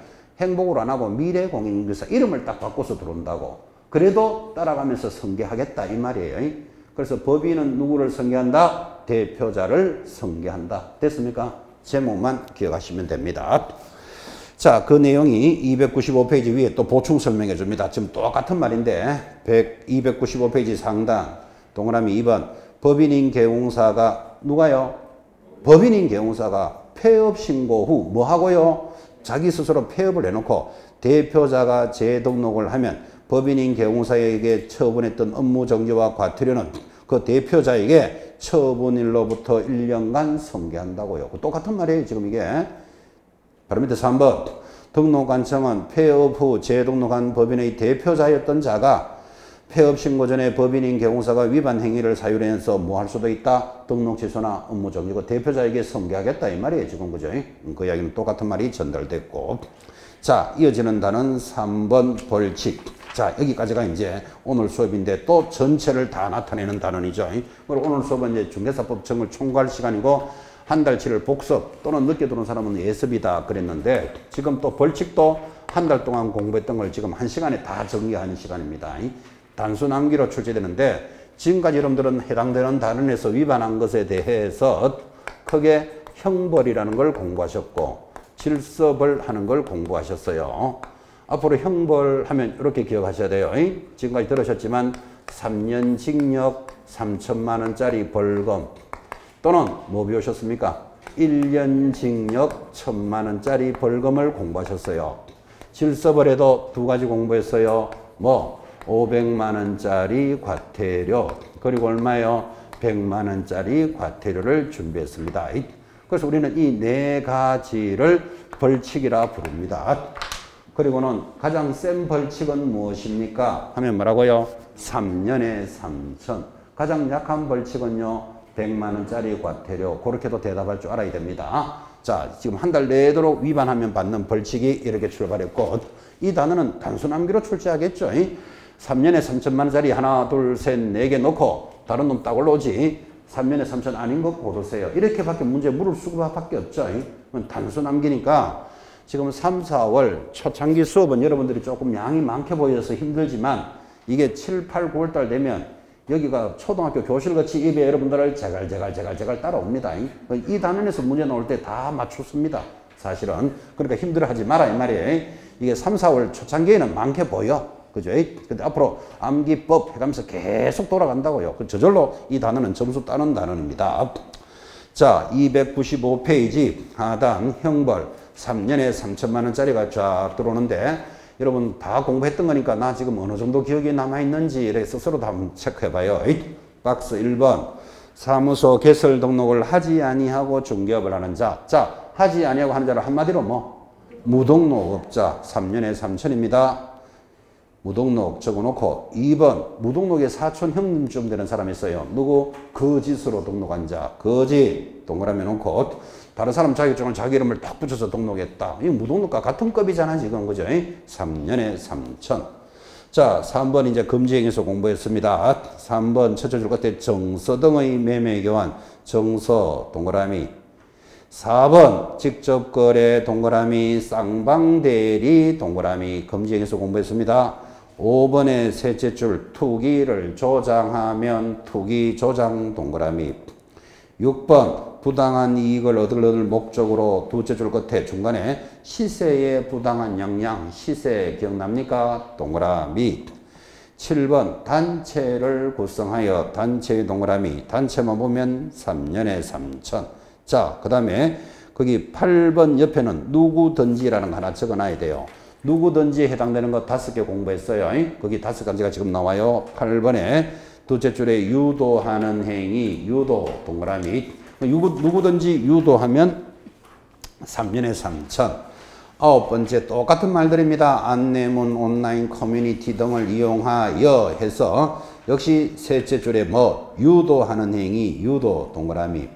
행복으로 안 하고 미래공인중개사 이름을 딱 바꿔서 들어온다고. 그래도 따라가면서 성계하겠다 이 말이에요. 그래서 법인은 누구를 성계한다? 대표자를 성계한다. 됐습니까? 제목만 기억하시면 됩니다. 자, 그 내용이 295페이지 위에 또 보충 설명해 줍니다. 지금 똑같은 말인데 295페이지 상단 동그라미 2번 법인인 개공사가 누가요? 법인인 개공사가 폐업 신고 후 뭐 하고요? 자기 스스로 폐업을 해놓고 대표자가 재등록을 하면 법인인 개공사에게 처분했던 업무 정지와 과태료는 그 대표자에게 처분일로부터 1년간 성계한다고요. 똑같은 말이에요. 지금 이게. 바로 밑에 3번. 등록관청은 폐업 후 재등록한 법인의 대표자였던 자가 폐업 신고 전에 법인인 개공사가 위반 행위를 사유로 해서 뭐 할 수도 있다. 등록 취소나 업무 정지고 대표자에게 성계하겠다 이 말이에요. 지금 그죠? 그 이야기는 똑같은 말이 전달됐고. 자, 이어지는 단어는 3번 벌칙. 자, 여기까지가 이제 오늘 수업인데 또 전체를 다 나타내는 단원이죠. 그리고 오늘 수업은 이제 중개사법청을 총괄 시간이고 한 달치를 복습 또는 늦게 들어온 사람은 예습이다 그랬는데 지금 또 벌칙도 한 달 동안 공부했던 걸 지금 한 시간에 다 정리하는 시간입니다. 단순 암기로 출제되는데 지금까지 여러분들은 해당되는 단원에서 위반한 것에 대해서 크게 형벌이라는 걸 공부하셨고 질서벌 하는 걸 공부하셨어요. 앞으로 형벌하면 이렇게 기억하셔야 돼요. 지금까지 들으셨지만 3년 징역 3천만 원짜리 벌금 또는 뭐 배우셨습니까? 1년 징역 1,000만 원짜리 벌금을 공부하셨어요. 질서벌에도 두 가지 공부했어요. 뭐 500만 원짜리 과태료 그리고 얼마예요? 100만 원짜리 과태료를 준비했습니다. 그래서 우리는 이 네 가지를 벌칙이라 부릅니다. 그리고는 가장 센 벌칙은 무엇입니까? 하면 뭐라고요? 3년에 3천. 가장 약한 벌칙은요, 100만 원짜리 과태료. 그렇게도 대답할 줄 알아야 됩니다. 자, 지금 한 달 내도록 위반하면 받는 벌칙이 이렇게 출발했고, 이 단어는 단순 암기로 출제하겠죠. 3년에 3천만 원짜리 하나, 둘, 셋, 네 개 놓고 다른 놈 딱 올라오지. 3년에 3천 아닌 거 고르세요. 이렇게밖에 문제 물을 수밖에 없죠. 단순 암기니까 지금 3, 4월 초창기 수업은 여러분들이 조금 양이 많게 보여서 힘들지만 이게 7, 8, 9월 달 되면 여기가 초등학교 교실같이 입에 여러분들을 제갈 따라옵니다. 이 단원에서 문제 나올 때 다 맞췄습니다. 사실은. 그러니까 힘들어하지 마라 이 말이에요. 이게 3, 4월 초창기에는 많게 보여. 그죠? 근데 앞으로 암기법 해가면서 계속 돌아간다고요. 저절로 이 단어는 점수 따는 단어입니다. 자, 295페이지 하단 형벌 3년에 3천만 원짜리가 쫙 들어오는데 여러분 다 공부했던 거니까 나 지금 어느 정도 기억이 남아있는지 이렇게 스스로도 한번 체크해봐요. 박스 1번 사무소 개설 등록을 하지 아니하고 중개업을 하는 자. 자, 하지 아니하고 하는 자를 한마디로 뭐? 무등록업자 3년에 3천입니다. 무등록 적어놓고 2번 무등록에 사촌 형님쯤 되는 사람이 있어요. 누구? 거짓으로 등록한 자. 거짓 동그라미 놓고 다른 사람 자격증을 자기 이름을 딱 붙여서 등록했다. 이 무등록과 같은 급이잖아 지금. 그죠? 3년에 3천. 자, 3번 이제 금지행위에서 공부했습니다. 3번 첫째 줄 끝에 정서 등의 매매 교환. 정서 동그라미. 4번 직접거래 동그라미. 쌍방대리 동그라미. 금지행위에서 공부했습니다. 5번의 셋째 줄 투기를 조장하면 투기 조장 동그라미. 6번 부당한 이익을 얻을 목적으로 두째 줄 끝에 중간에 시세의 부당한 영향. 시세 기억납니까? 동그라미. 7번 단체를 구성하여. 단체의 동그라미. 단체만 보면 3년에 3천. 자, 그 다음에 거기 8번 옆에는 누구든지라는 거 하나 적어놔야 돼요. 누구든지에 해당되는 거 5개 공부했어요. 거기 5가지가 지금 나와요. 8번에 둘째 줄에 유도하는 행위. 유도 동그라미. 누구든지 유도하면 3년에 3천. 9번째 똑같은 말들입니다. 안내문, 온라인 커뮤니티 등을 이용하여 해서 역시 셋째 줄에 뭐 유도하는 행위. 유도 동그라미.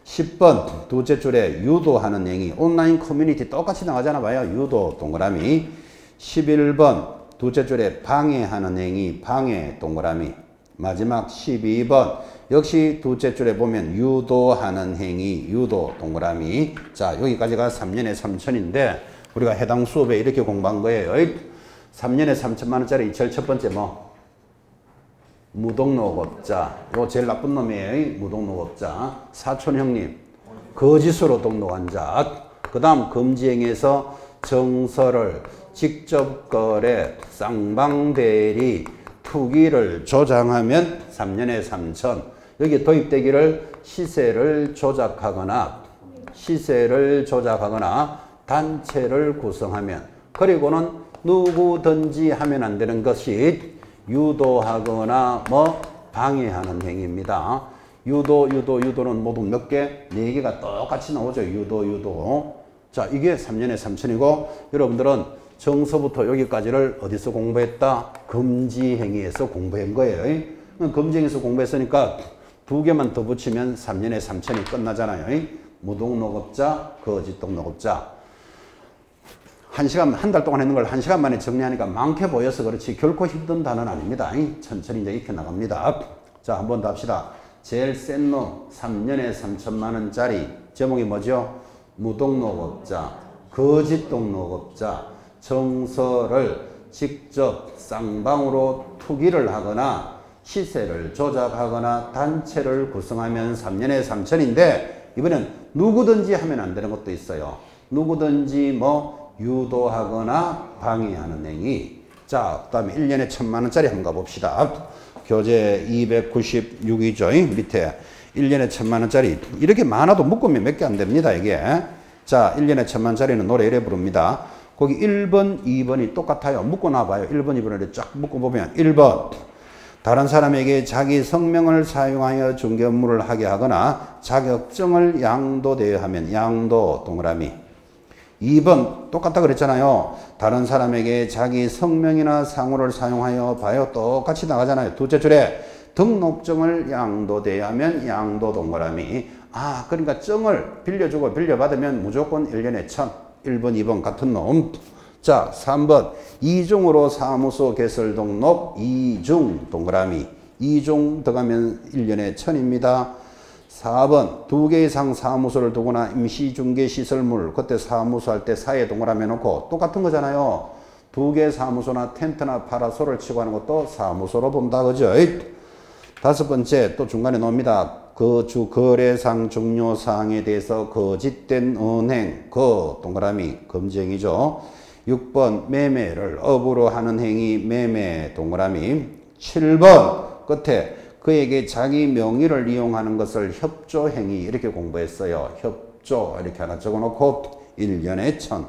10번 둘째 줄에 유도하는 행위. 온라인 커뮤니티 똑같이 나가잖아 봐요. 유도 동그라미. 11번 둘째 줄에 방해하는 행위. 방해 동그라미. 마지막 12번 역시 둘째 줄에 보면 유도하는 행위. 유도 동그라미. 자, 여기까지가 3년에 3천인데 우리가 해당 수업에 이렇게 공부한 거예요. 3년에 3천만 원짜리 제일 첫 번째 뭐? 무등록업자. 요 제일 나쁜 놈이에요. 무등록업자. 사촌 형님. 거짓으로 등록한 자. 그 다음 금지행위에서 정서를 직접 거래, 쌍방대리, 투기를 조장하면 3년에 3천. 여기 도입되기를 시세를 조작하거나 단체를 구성하면. 그리고는 누구든지 하면 안 되는 것이 유도하거나 뭐 방해하는 행위입니다. 유도는 모두 몇 개? 4개가 똑같이 나오죠. 유도. 자, 이게 3년에 3천이고 여러분들은 정서부터 여기까지를 어디서 공부했다? 금지행위에서 공부한 거예요. 금지행위에서 공부했으니까 2개만 더 붙이면 3년에 3천이 끝나잖아요. 무등록업자, 거짓등록업자. 한 달 동안 했는 걸 1시간 만에 정리하니까 많게 보여서 그렇지 결코 힘든 단어는 아닙니다. 천천히 이제 익혀나갑니다. 자, 한 번 더 합시다. 제일 센 놈, 3년에 3천만 원짜리. 제목이 뭐죠? 무등록업자, 거짓등록업자, 정서를 직접 쌍방으로 투기를 하거나 시세를 조작하거나 단체를 구성하면 3년에 3천인데 이번엔 누구든지 하면 안 되는 것도 있어요. 누구든지 뭐 유도하거나 방해하는 행위. 자, 그 다음에 1년에 1,000만 원짜리 한번 가봅시다. 교재 296이죠. 밑에 1년에 1,000만 원짜리. 이렇게 많아도 묶으면 몇 개 안 됩니다. 이게. 자, 1년에 1,000만 원짜리는 노래 이래 부릅니다. 거기 1번, 2번이 똑같아요. 묶어놔봐요. 1번, 2번을 쫙 묶어보면 1번. 다른 사람에게 자기 성명을 사용하여 중개 업무를 하게 하거나 자격증을 양도되어 하면 양도 동그라미. 2번 똑같다 그랬잖아요. 다른 사람에게 자기 성명이나 상호를 사용하여 봐요. 똑같이 나가잖아요. 둘째 줄에 등록증을 양도되어 하면 양도 동그라미. 아, 그러니까 증을 빌려주고 빌려받으면 무조건 1년에 1000. 1번, 2번 같은 놈. 자, 3번 이중으로 사무소 개설 등록 이중 동그라미. 이중 들어가면 1년에 1000입니다. 4번 2개 이상 사무소를 두거나 임시중개시설물, 그때 사무소 할 때 사이에 동그라미 놓고 똑같은 거잖아요. 2개 사무소나 텐트나 파라솔을 치고 하는 것도 사무소로 본다 그죠? 5번째 또 중간에 놓습니다. 주 거래상 종료사항에 대해서 거짓된 은행 동그라미 검증이죠. 6번 매매를 업으로 하는 행위 매매 동그라미. 7번 끝에 그에게 자기 명의를 이용하는 것을 협조행위 이렇게 공부했어요. 협조 이렇게 하나 적어놓고 1년에 1000.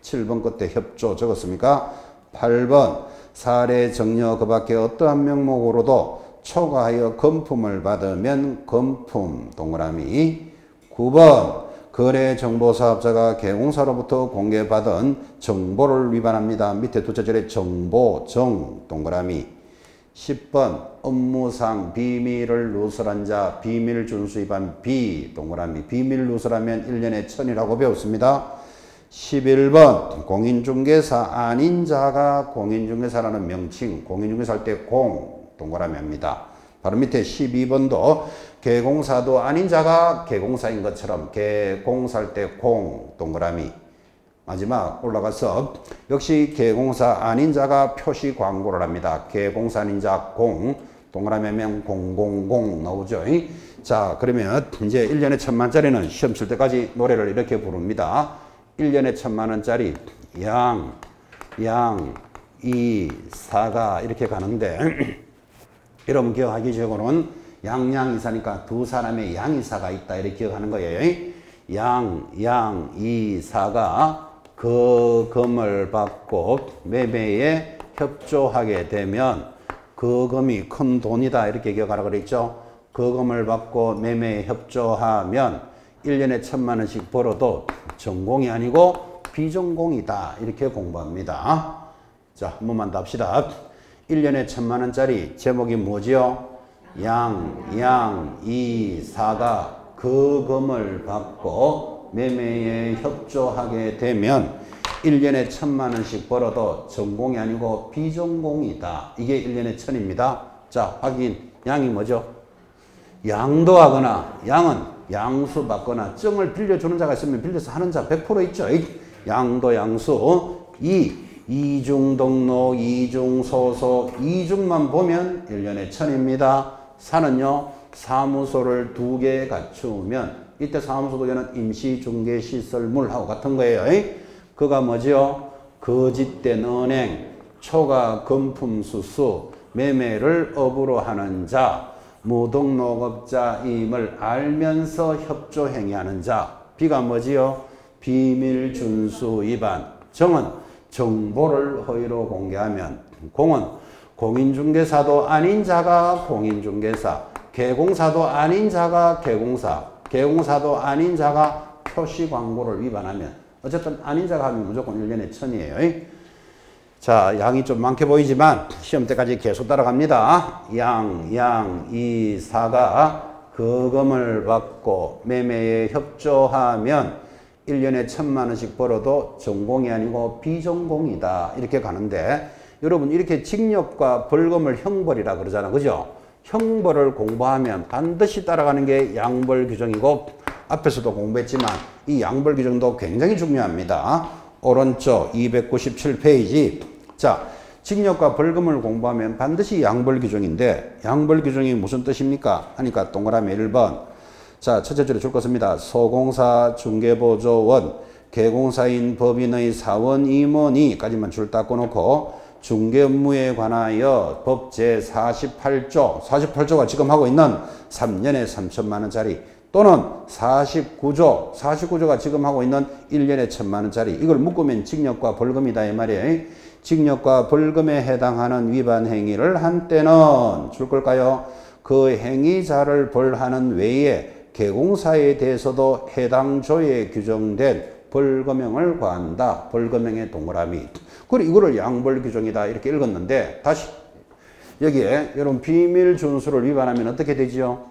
7번 끝에 협조 적었습니까? 8번 사례 정려 그 밖에 어떠한 명목으로도 초과하여 금품을 받으면 금품 동그라미. 9번 거래정보사업자가 개공사로부터 공개받은 정보를 위반합니다. 밑에 둘째 줄에 정보정 동그라미. 10번 업무상 비밀을 누설한 자 비밀 준수 위반 비 동그라미. 비밀 누설하면 1년에 1000이라고 배웠습니다. 11번 공인중개사 아닌 자가 공인중개사라는 명칭 공인중개사 할 때 공 동그라미 합니다. 바로 밑에 12번도 개공사도 아닌 자가 개공사인 것처럼 개공사할 때 공 동그라미. 마지막 올라가서 역시 개공사 아닌 자가 표시 광고를 합니다. 개공사 아닌 자 공 동그라미 하면 000 나오죠. 자, 그러면 이제 1년에 1000만짜리는 시험 칠 때까지 노래를 이렇게 부릅니다. 1년에 1000만원짜리 양, 이, 사가 이렇게 가는데 여러분 기억하기 적으로는 양이사니까 두 사람의 양이사가 있다 이렇게 기억하는 거예요. 양, 이, 사가 그 금을 받고 매매에 협조하게 되면 그 금이 큰 돈이다 이렇게 기억하라 그랬죠. 그 금을 받고 매매에 협조하면 1년에 1000만원씩 벌어도 전공이 아니고 비전공이다 이렇게 공부합니다. 자, 한 번만 더 합시다. 1년에 1000만원짜리 제목이 뭐지요? 이, 사가 그 금을 받고 매매에 협조하게 되면 1년에 1000만원씩 벌어도 전공이 아니고 비전공이다. 이게 1년에 1000입니다. 자, 확인. 양이 뭐죠? 양도하거나 양은 양수 받거나 증을 빌려주는 자가 있으면 빌려서 하는 자 100% 있죠. 양도 양수. 이중 등록, 이중 소속, 이중만 보면 1년에 1000입니다. 사는요, 사무소를 2개 갖추면, 이때 사무소 2개는 임시중개시설물하고 같은 거예요. 그가 뭐지요? 거짓된 은행, 초과 금품 수수, 매매를 업으로 하는 자, 무등록업자임을 알면서 협조행위하는 자. B가 뭐지요? 비밀 준수 위반. 정은 정보를 허위로 공개하면. 공은 공인중개사도 아닌 자가 공인중개사, 개공사도 아닌 자가 개공사, 개공사도 아닌 자가 표시광고를 위반하면 어쨌든 아닌 자가 하면 무조건 1년에 1000이에요. 자, 양이 좀 많게 보이지만 시험 때까지 계속 따라갑니다. 이, 사가 그 금을 받고 매매에 협조하면 1년에 1000만원씩 벌어도 전공이 아니고 비전공이다 이렇게 가는데, 여러분 이렇게 징역과 벌금을 형벌이라 그러잖아, 그죠? 형벌을 공부하면 반드시 따라가는 게 양벌 규정이고, 앞에서도 공부했지만 이 양벌 규정도 굉장히 중요합니다. 오른쪽 297페이지. 자, 징역과 벌금을 공부하면 반드시 양벌 규정인데, 양벌 규정이 무슨 뜻입니까? 하니까 동그라미 1번. 자, 첫째 줄에 줄 것입니다. 소공사 중개보조원, 개공사인 법인의 사원 임원이까지만 줄 닦고 놓고, 중개 업무에 관하여 법 제48조, 48조가 지금 하고 있는 3년에 3000만원짜리 또는 49조가 지금 하고 있는 1년에 1000만원짜리, 이걸 묶으면 징역과 벌금이다 이 말이에요. 징역과 벌금에 해당하는 위반 행위를 한 때는 줄 걸까요? 그 행위자를 벌하는 외에 개공사에 대해서도 해당 조에 규정된 벌금형을 과한다. 벌금형의 동그라미. 그리고 이거를 양벌 규정이다. 이렇게 읽었는데 다시 여기에 여러분 비밀 준수를 위반하면 어떻게 되지요?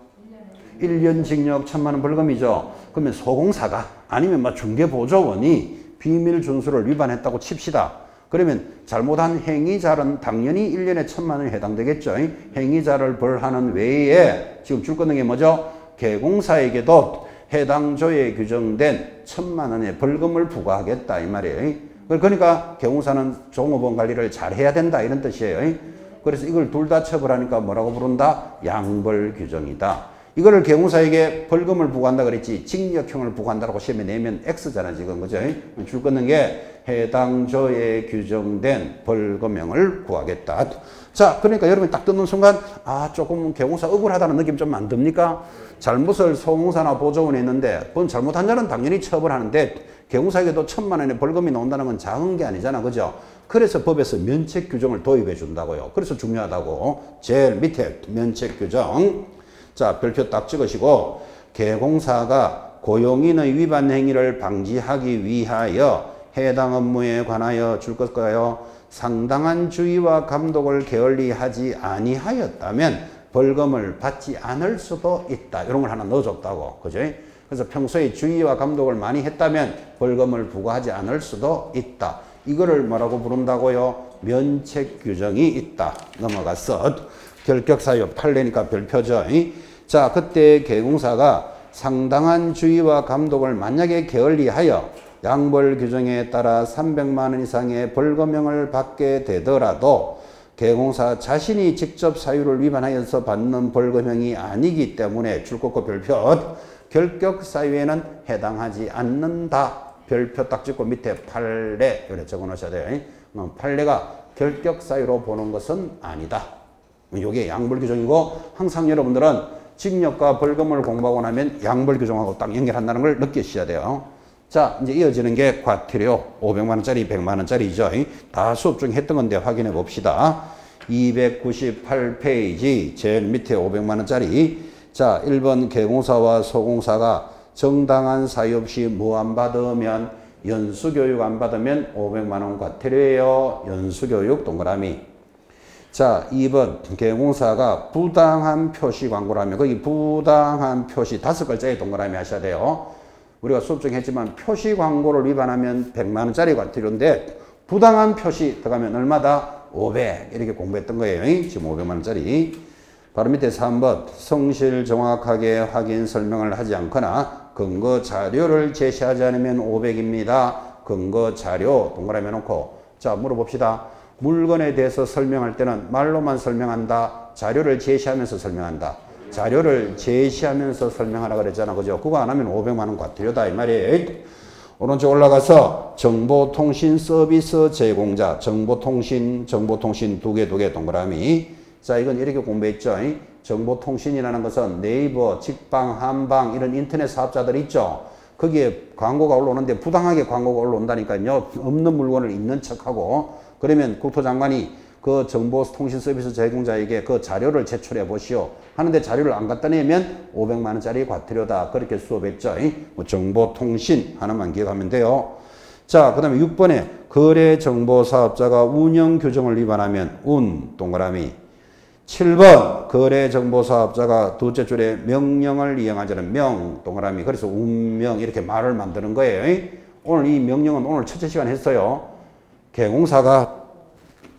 1년 징역 1,000만 원 벌금이죠. 그러면 소공사가 아니면 뭐 중개보조원이 비밀 준수를 위반했다고 칩시다. 그러면 잘못한 행위자는 당연히 1년에 1,000만 원이 해당되겠죠. 행위자를 벌하는 외에 지금 줄 거는 게 뭐죠? 개공사에게도 해당 조에 규정된 1,000만 원의 벌금을 부과하겠다 이 말이에요. 그러니까 개공사는 종업원 관리를 잘 해야 된다 이런 뜻이에요. 그래서 이걸 둘 다 처벌하니까 뭐라고 부른다? 양벌 규정이다. 이거를 개공사에게 벌금을 부과한다 그랬지 징역형을 부과한다고 시험에 내면 X잖아 지금 그죠? 줄 거는 게 해당 조에 규정된 벌금형을 구하겠다. 자, 그러니까 여러분이 딱 듣는 순간 아 조금 개공사 억울하다는 느낌 좀 안 듭니까? 잘못을 소공사나 보조원이 했는데 그건 잘못한 자는 당연히 처벌하는데 개공사에게도 1,000만 원의 벌금이 나온다는 건 작은 게 아니잖아 그죠? 그래서 법에서 면책 규정을 도입해 준다고요. 그래서 중요하다고. 제일 밑에 면책 규정. 자, 별표 딱 찍으시고 개공사가 고용인의 위반 행위를 방지하기 위하여 해당 업무에 관하여 줄 것까요? 상당한 주의와 감독을 게을리하지 아니하였다면 벌금을 받지 않을 수도 있다. 이런 걸 하나 넣어줬다고. 그죠? 그래서 평소에 주의와 감독을 많이 했다면 벌금을 부과하지 않을 수도 있다. 이거를 뭐라고 부른다고요? 면책 규정이 있다. 넘어갔어. 결격사유 판례니까 별표죠. 자, 그때 개공사가 상당한 주의와 감독을 만약에 게을리하여 양벌 규정에 따라 300만 원 이상의 벌금형을 받게 되더라도 개공사 자신이 직접 사유를 위반하여서 받는 벌금형이 아니기 때문에 줄 긋고 별표 결격 사유에는 해당하지 않는다. 별표 딱 찍고 밑에 판례 이렇게 적어 놓으셔야 돼요. 판례가 결격 사유로 보는 것은 아니다. 이게 양벌 규정이고 항상 여러분들은 징역과 벌금을 공부하고 나면 양벌 규정하고 딱 연결한다는 걸 느끼셔야 돼요. 자, 이제 이어지는 게 과태료 500만 원짜리 100만 원짜리죠. 다 수업 중에 했던 건데 확인해 봅시다. 298페이지 제일 밑에 500만 원짜리. 자, 1번 개공사와 소공사가 정당한 사유 없이 뭐 안 받으면 연수교육 안 받으면 500만 원 과태료예요. 연수교육 동그라미. 자, 2번 개공사가 부당한 표시 광고를 하면 거기 부당한 표시 5글자의 동그라미 하셔야 돼요. 우리가 수업 중에 했지만 표시 광고를 위반하면 100만 원짜리 과태료인데 부당한 표시 들어가면 얼마다? 500 이렇게 공부했던 거예요. 지금 500만 원짜리. 바로 밑에 3번 성실 정확하게 확인 설명을 하지 않거나 근거 자료를 제시하지 않으면 500입니다. 근거 자료 동그라미 해놓고 자 물어봅시다. 물건에 대해서 설명할 때는 말로만 설명한다. 자료를 제시하면서 설명한다. 자료를 제시하면서 설명하라 그랬잖아. 그죠? 그거 안 하면 500만 원 과태료다 이 말이에요. 오른쪽 올라가서 정보통신 서비스 제공자 정보통신 두 개 동그라미. 자, 이건 이렇게 공부했죠. 정보통신이라는 것은 네이버, 직방, 한방 이런 인터넷 사업자들 있죠. 거기에 광고가 올라오는데 부당하게 광고가 올라온다니까요. 없는 물건을 있는 척하고 그러면 국토장관이 그 정보통신 서비스 제공자에게 그 자료를 제출해 보시오 하는데 자료를 안 갖다 내면 500만 원짜리 과태료다. 그렇게 수업했죠. 정보통신 하나만 기억하면 돼요. 자, 그 다음에 6번에 거래정보사업자가 운영규정을 위반하면 동그라미. 7번 거래정보사업자가 둘째 줄에 명령을 이행하자는 동그라미. 그래서 운명 이렇게 말을 만드는 거예요. 오늘 이 명령은 오늘 첫째 시간 했어요. 개공사가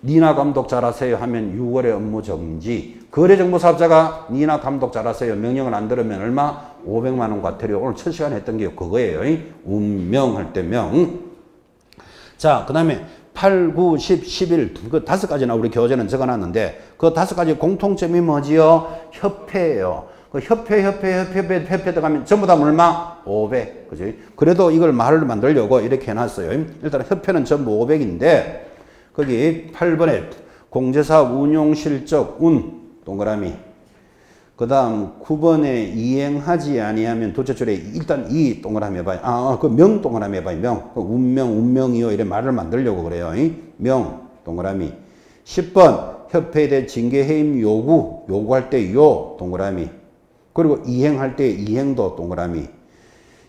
니나 감독 잘하세요 하면 6월에 업무 정지. 거래정보사업자가 니나 감독 잘하세요 명령을 안 들으면 얼마? 500만 원 과태료. 오늘 첫 시간에 했던 게 그거예요. 운명할 때 명. 자, 그 다음에 8, 9, 10, 11 그 5가지나 우리 교재는 적어놨는데 그 5가지 공통점이 뭐지요? 협회예요. 그 협회 들어가면 전부 다 얼마? 500. 그지? 그래도 이걸 말을 만들려고 이렇게 해놨어요. 일단 협회는 전부 500인데 거기 8번에 공제사 운용 실적 동그라미. 그 다음 9번에 이행하지 아니하면 둘째 줄에 일단 이 동그라미 해봐요. 그 명 동그라미 해봐요. 명. 운명이요. 이래 말을 만들려고 그래요. 명 동그라미. 10번 협회에 대해 징계해임 요구할 때 요 동그라미. 그리고 이행할 때 이행도 동그라미.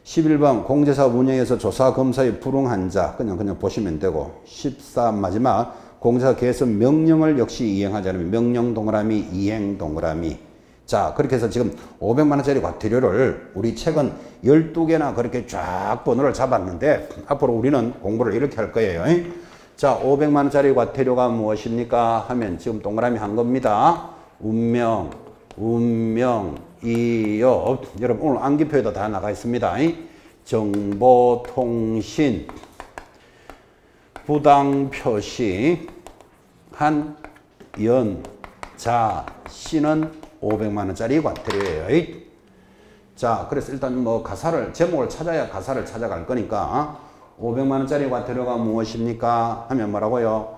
11번 공제사업 운영에서 조사 검사에 불응한 자 그냥 보시면 되고. 14 마지막 공제사 개선 명령을 역시 이행하자면 명령 동그라미 이행 동그라미. 자 그렇게 해서 지금 500만 원짜리 과태료를 우리 책은 12개나 그렇게 쫙 번호를 잡았는데 앞으로 우리는 공부를 이렇게 할 거예요. 자 500만 원짜리 과태료가 무엇입니까 하면 지금 동그라미 한 겁니다. 운명 이요. 여러분 오늘 암기표에도 다 나가 있습니다. 정보통신 부당 표시 한 연자 씨는 500만 원짜리 과태료예요. 자, 그래서 일단 뭐 제목을 찾아야 가사를 찾아갈 거니까 500만 원짜리 과태료가 무엇입니까? 하면 뭐라고요?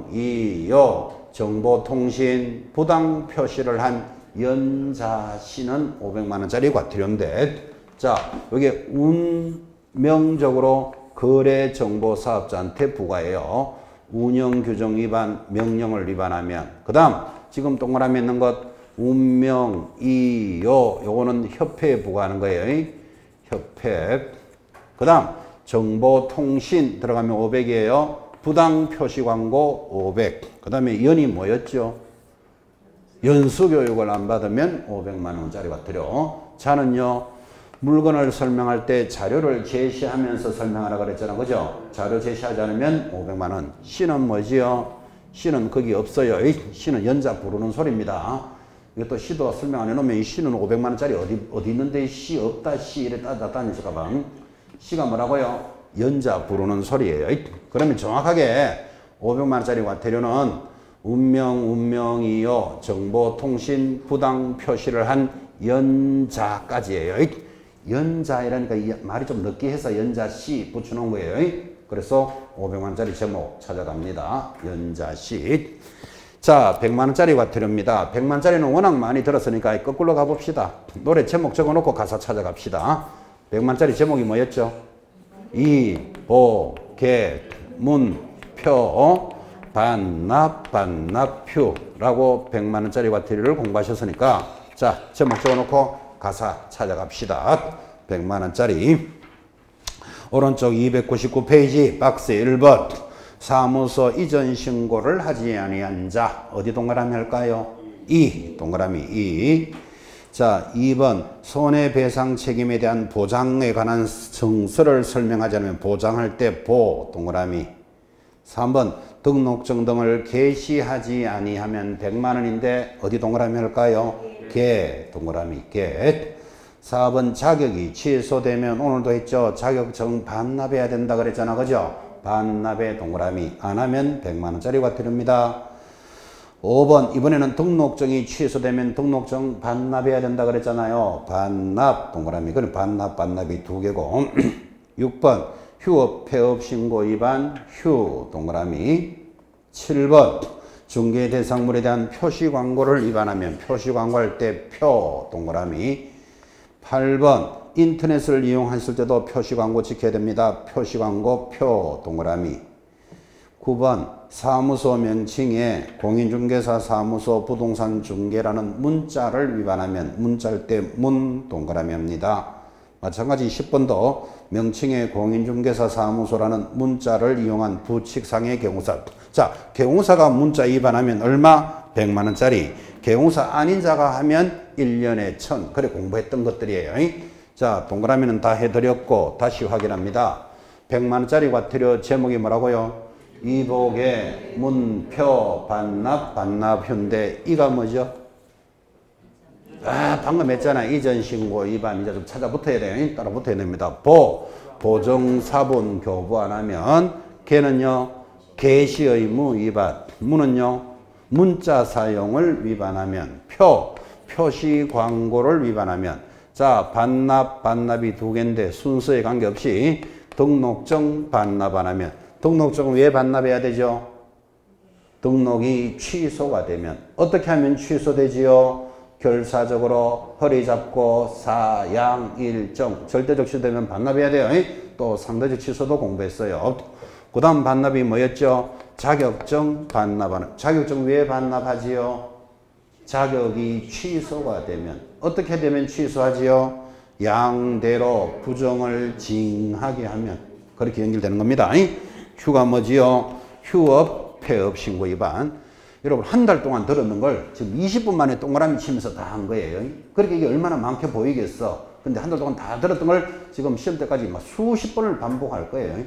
운명이요. 정보통신 부당 표시를 한 연자 씨는 500만 원짜리 과태료인데, 자, 여기 운명적으로 거래정보사업자한테 부과해요. 운영규정 위반, 명령을 위반하면. 그 다음 지금 동그라미 있는 것 운명이요. 요거는 협회에 부과하는 거예요. 협회. 그 다음 정보통신 들어가면 500이에요. 부당표시광고 500. 그 다음에 연이 뭐였죠? 연수교육을 안 받으면 500만 원짜리 과태료. 자는요. 물건을 설명할 때 자료를 제시하면서 설명하라 그랬잖아. 그죠? 자료 제시하지 않으면 500만 원. C는 뭐지요? C는 거기 없어요. C는 연자 부르는 소리입니다. 이것도 C도 설명 안 해놓으면 이 C는 500만 원짜리 어디 있는데 C 없다 C 이래 따다다니실까봐. C가 뭐라고요? 연자 부르는 소리예요. 그러면 정확하게 500만 원짜리 과태료는 운명이요. 정보통신 부당 표시를 한 연자까지예요. 연자이라니까 이 말이 좀 느끼해서 연자씨 붙여놓은 거예요. 그래서 500만원짜리 제목 찾아갑니다. 연자씨. 자, 100만원짜리 과태료입니다. 100만원짜리는 워낙 많이 들었으니까 거꾸로 가봅시다. 노래 제목 적어놓고 가사 찾아갑시다. 100만원짜리 제목이 뭐였죠? 이보개 문표 반납휴라고 100만원짜리 과태료를 공부하셨으니까 자, 제목 적어놓고 가사 찾아갑시다. 100만원짜리. 오른쪽 299페이지 박스 1번. 사무소 이전 신고를 하지 아니한 자. 어디 동그라미 할까요? 이. 동그라미 이. 자, 2번. 손해배상 책임에 대한 보장에 관한 정서를 설명하지 않으면 보장할 때 보. 동그라미. 3번. 등록증 등을 게시하지 아니하면 100만원인데 어디 동그라미 할까요? 개. 동그라미 개. 4번 자격이 취소되면 오늘도 했죠. 자격증 반납해야 된다 그랬잖아. 그죠? 반납에 동그라미. 안 하면 100만원짜리 과태료입니다. 5번 이번에는 등록증이 취소되면 등록증 반납해야 된다 그랬잖아요. 반납 동그라미. 그럼 반납이 두 개고. 6번 휴업 폐업 신고 위반 휴 동그라미. 7번 중개 대상물에 대한 표시 광고를 위반하면 표시 광고할 때 표 동그라미. 8번 인터넷을 이용하실 때도 표시 광고 지켜야 됩니다. 표시 광고 표 동그라미. 9번 사무소 명칭에 공인중개사 사무소 부동산 중개라는 문자를 위반하면 문자일 때 문 동그라미 합니다. 마찬가지 10번도 명칭에 공인중개사 사무소라는 문자를 이용한 부칙상의 경우사. 자, 경우사가 문자 위반하면 얼마? 100만원짜리. 경우사 아닌 자가 하면 1년에 1000. 그래 공부했던 것들이에요. 자, 동그라미는 다 해드렸고 다시 확인합니다. 100만원짜리 과태료 제목이 뭐라고요? 이복의 문표 반납휴인데 이가 뭐죠? 아, 방금 했잖아. 이전 신고 위반. 이제 좀 찾아 붙어야 돼요. 따라 붙어야 됩니다. 보정사본 교부 안 하면 걔는요 개시 의무 위반. 무는요 문자 사용을 위반하면 표시 광고를 위반하면. 자, 반납이 두 개인데 순서에 관계없이 등록증 반납 안 하면. 등록증은 왜 반납해야 되죠? 등록이 취소가 되면. 어떻게 하면 취소되지요? 결사적으로 허리 잡고 사양 일정. 절대적 취소되면 반납해야 돼요. 또 상대적 취소도 공부했어요. 그 다음 반납이 뭐였죠? 자격증 반납하는. 자격증 왜 반납하지요? 자격이 취소가 되면. 어떻게 되면 취소하지요? 양대로 부정을 징하게 하면. 그렇게 연결되는 겁니다. 휴가 뭐지요? 휴업, 폐업 신고 위반. 여러분 한 달 동안 들었는 걸 지금 20분 만에 동그라미 치면서 다 한 거예요. 그렇게 이게 얼마나 많게 보이겠어. 근데 한 달 동안 다 들었던 걸 지금 시험 때까지 막 수십 번을 반복할 거예요.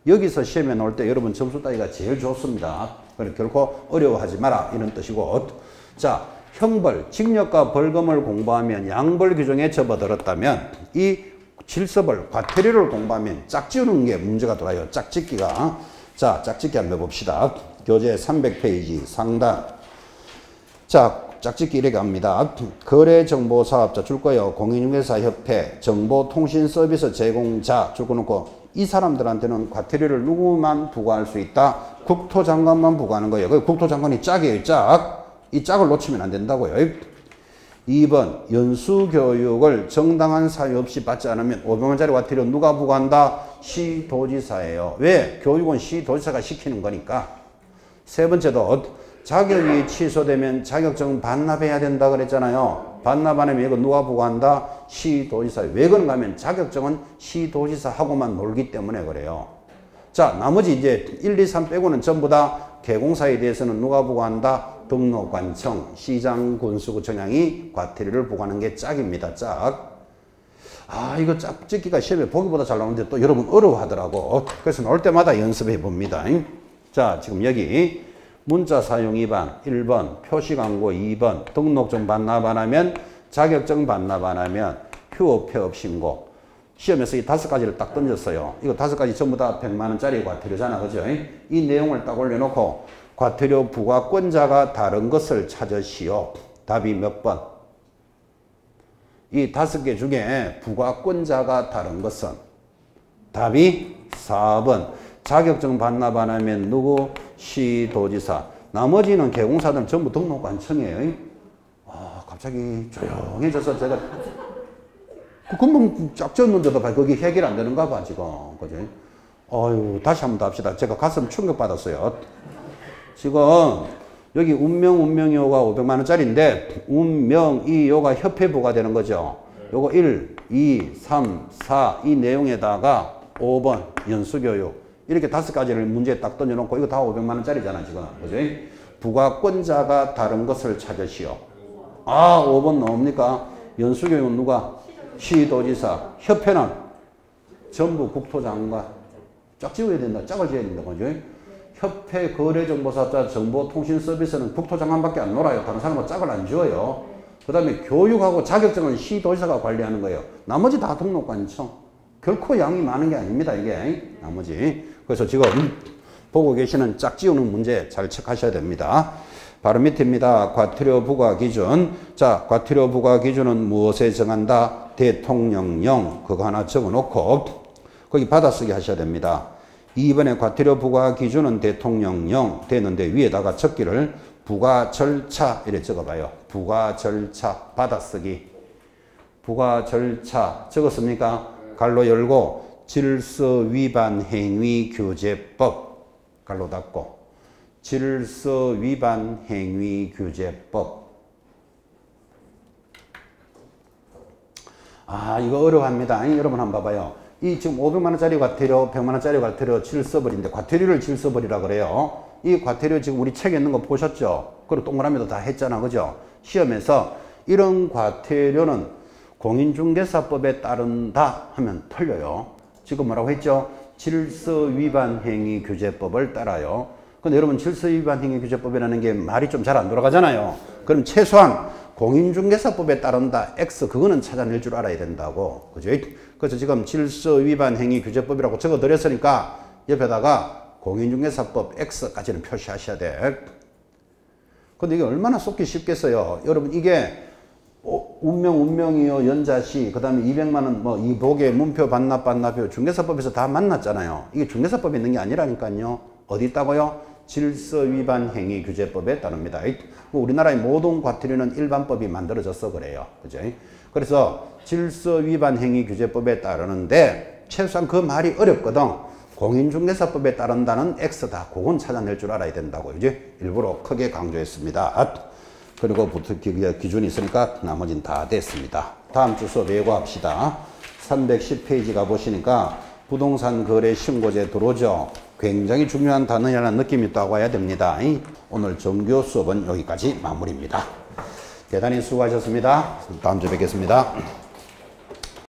여기서 시험에 나올 때 여러분 점수 따기가 제일 좋습니다. 그러니까 결코 어려워하지 마라 이런 뜻이고. 자, 형벌, 징역과 벌금을 공부하면 양벌 규정에 접어들었다면 이 질서벌, 과태료를 공부하면 짝지우는 게 문제가 돌아요. 짝짓기가. 자, 짝짓기 한번 해봅시다. 교재 300페이지 상단. 자, 짝짓기 이렇게 합니다. 거래정보사업자 줄 거예요. 공인중개사협회, 정보통신서비스 제공자 줄 거 놓고 이 사람들한테는 과태료를 누구만 부과할 수 있다? 국토장관만 부과하는 거예요. 그 국토장관이 짝이에요. 짝. 이 짝을 놓치면 안 된다고요. 2번 연수교육을 정당한 사유 없이 받지 않으면 500만원짜리 과태료 누가 부과한다? 시도지사예요. 왜? 교육은 시도지사가 시키는 거니까. 세 번째도 자격이 취소되면 자격증 반납해야 된다 그랬잖아요. 반납 안 하면 이거 누가 부과한다? 시도지사. 왜 그런가 하면 자격증은 시도지사하고만 놀기 때문에 그래요. 자, 나머지 이제 1, 2, 3 빼고는 전부 다 개공사에 대해서는 누가 부과한다? 등록관청, 시장, 군수구청장이 과태료를 부과하는 게 짝입니다. 짝. 아, 이거 짝짓기가 시험에 보기보다 잘 나오는데 또 여러분 어려워하더라고. 그래서 나올 때마다 연습해 봅니다. 자, 지금 여기 문자 사용 위반 1번, 표시광고 2번, 등록증 반납 안 하면, 자격증 반납 안 하면, 휴업, 폐업 신고. 시험에서 이 5가지를 딱 던졌어요. 이거 5가지 전부 다 100만원짜리 과태료잖아. 그죠? 이 내용을 딱 올려놓고 과태료 부과권자가 다른 것을 찾으시오. 답이 몇 번? 이 5개 중에 부과권자가 다른 것은 답이 4번. 자격증 반납 안 하면 누구? 시도지사. 나머지는 개공사들은 전부 등록관청이에요. 아, 갑자기 조용해져서 제가 금방 쫙 졌는데도 거기 해결 안 되는가 봐, 지금. 그지? 어휴, 다시 한번 더 합시다. 제가 가슴 충격받았어요. 지금, 여기 운명이요가 500만원짜리인데, 운명이요가 협회부가 되는 거죠. 요거 1, 2, 3, 4, 이 내용에다가 5번, 연수교육. 이렇게 5가지를 문제에 딱 던져놓고, 이거 다 500만원짜리잖아, 지금. 그지? 부과권자가 다른 것을 찾으시오. 아, 5번 나옵니까? 연수교육은 누가? 시도지사. 협회는 전부 국토장관. 짝 지어야 된다. 짝을 지어야 된다. 그죠? 협회 거래정보사업자 정보통신서비스는 국토장관밖에 안 놀아요. 다른 사람은 짝을 안 지어요. 그 다음에 교육하고 자격증은 시도지사가 관리하는 거예요. 나머지 다 등록관청. 결코 양이 많은 게 아닙니다. 이게 나머지. 그래서 지금 보고 계시는 짝 지우는 문제 잘 체크하셔야 됩니다. 바로 밑입니다. 과태료 부과 기준. 자, 과태료 부과 기준은 무엇에 정한다? 대통령령. 그거 하나 적어놓고 거기 받아쓰기 하셔야 됩니다. 2번에 과태료 부과 기준은 대통령령 되는데 위에다가 적기를 부과 절차 이렇게 적어봐요. 부과 절차 받아쓰기. 부과 절차 적었습니까? 갈로 열고 질서 위반 행위 규제법 갈로 닫고 질서 위반 행위 규제법. 아, 이거 어려워합니다. 여러분 한번 봐봐요. 이 지금 500만원짜리 과태료, 100만원짜리 과태료 질서벌인데 과태료를 질서벌이라 그래요. 이 과태료 지금 우리 책에 있는 거 보셨죠? 그리고 동그라미도 다 했잖아. 그죠? 시험에서 이런 과태료는 공인중개사법에 따른다 하면 틀려요. 지금 뭐라고 했죠? 질서 위반 행위 규제법을 따라요. 근데 여러분 질서 위반 행위 규제법이라는 게 말이 좀 잘 안 돌아가잖아요. 그럼 최소한 공인중개사법에 따른다 X 그거는 찾아낼 줄 알아야 된다고. 그죠? 그래서 지금 질서 위반 행위 규제법이라고 적어 드렸으니까 옆에다가 공인중개사법 X까지는 표시하셔야 돼. 근데 이게 얼마나 쏟기 쉽겠어요. 여러분 이게 운명이요 연자시 그 다음에 200만원 뭐 이복의 문표 반납표 중개사법에서 다 만났잖아요. 이게 중개사법에 있는 게 아니라니까요. 어디 있다고요? 질서 위반 행위 규제법에 따릅니다. 우리나라의 모든 과태료는 일반법이 만들어져서 그래요. 그죠? 그래서 질서 위반 행위 규제법에 따르는데 최소한 그 말이 어렵거든. 공인중개사법에 따른다는 X다. 그건 찾아낼 줄 알아야 된다고 이제 일부러 크게 강조했습니다. 그리고 기준이 있으니까 나머지는 다 됐습니다. 다음 주 수업 예고합시다. 310페이지 가보시니까 부동산 거래 신고제 들어오죠. 굉장히 중요한 단어라는 느낌이 있다고 해야 됩니다. 오늘 정규 수업은 여기까지 마무리입니다. 대단히 수고하셨습니다. 다음 주에 뵙겠습니다.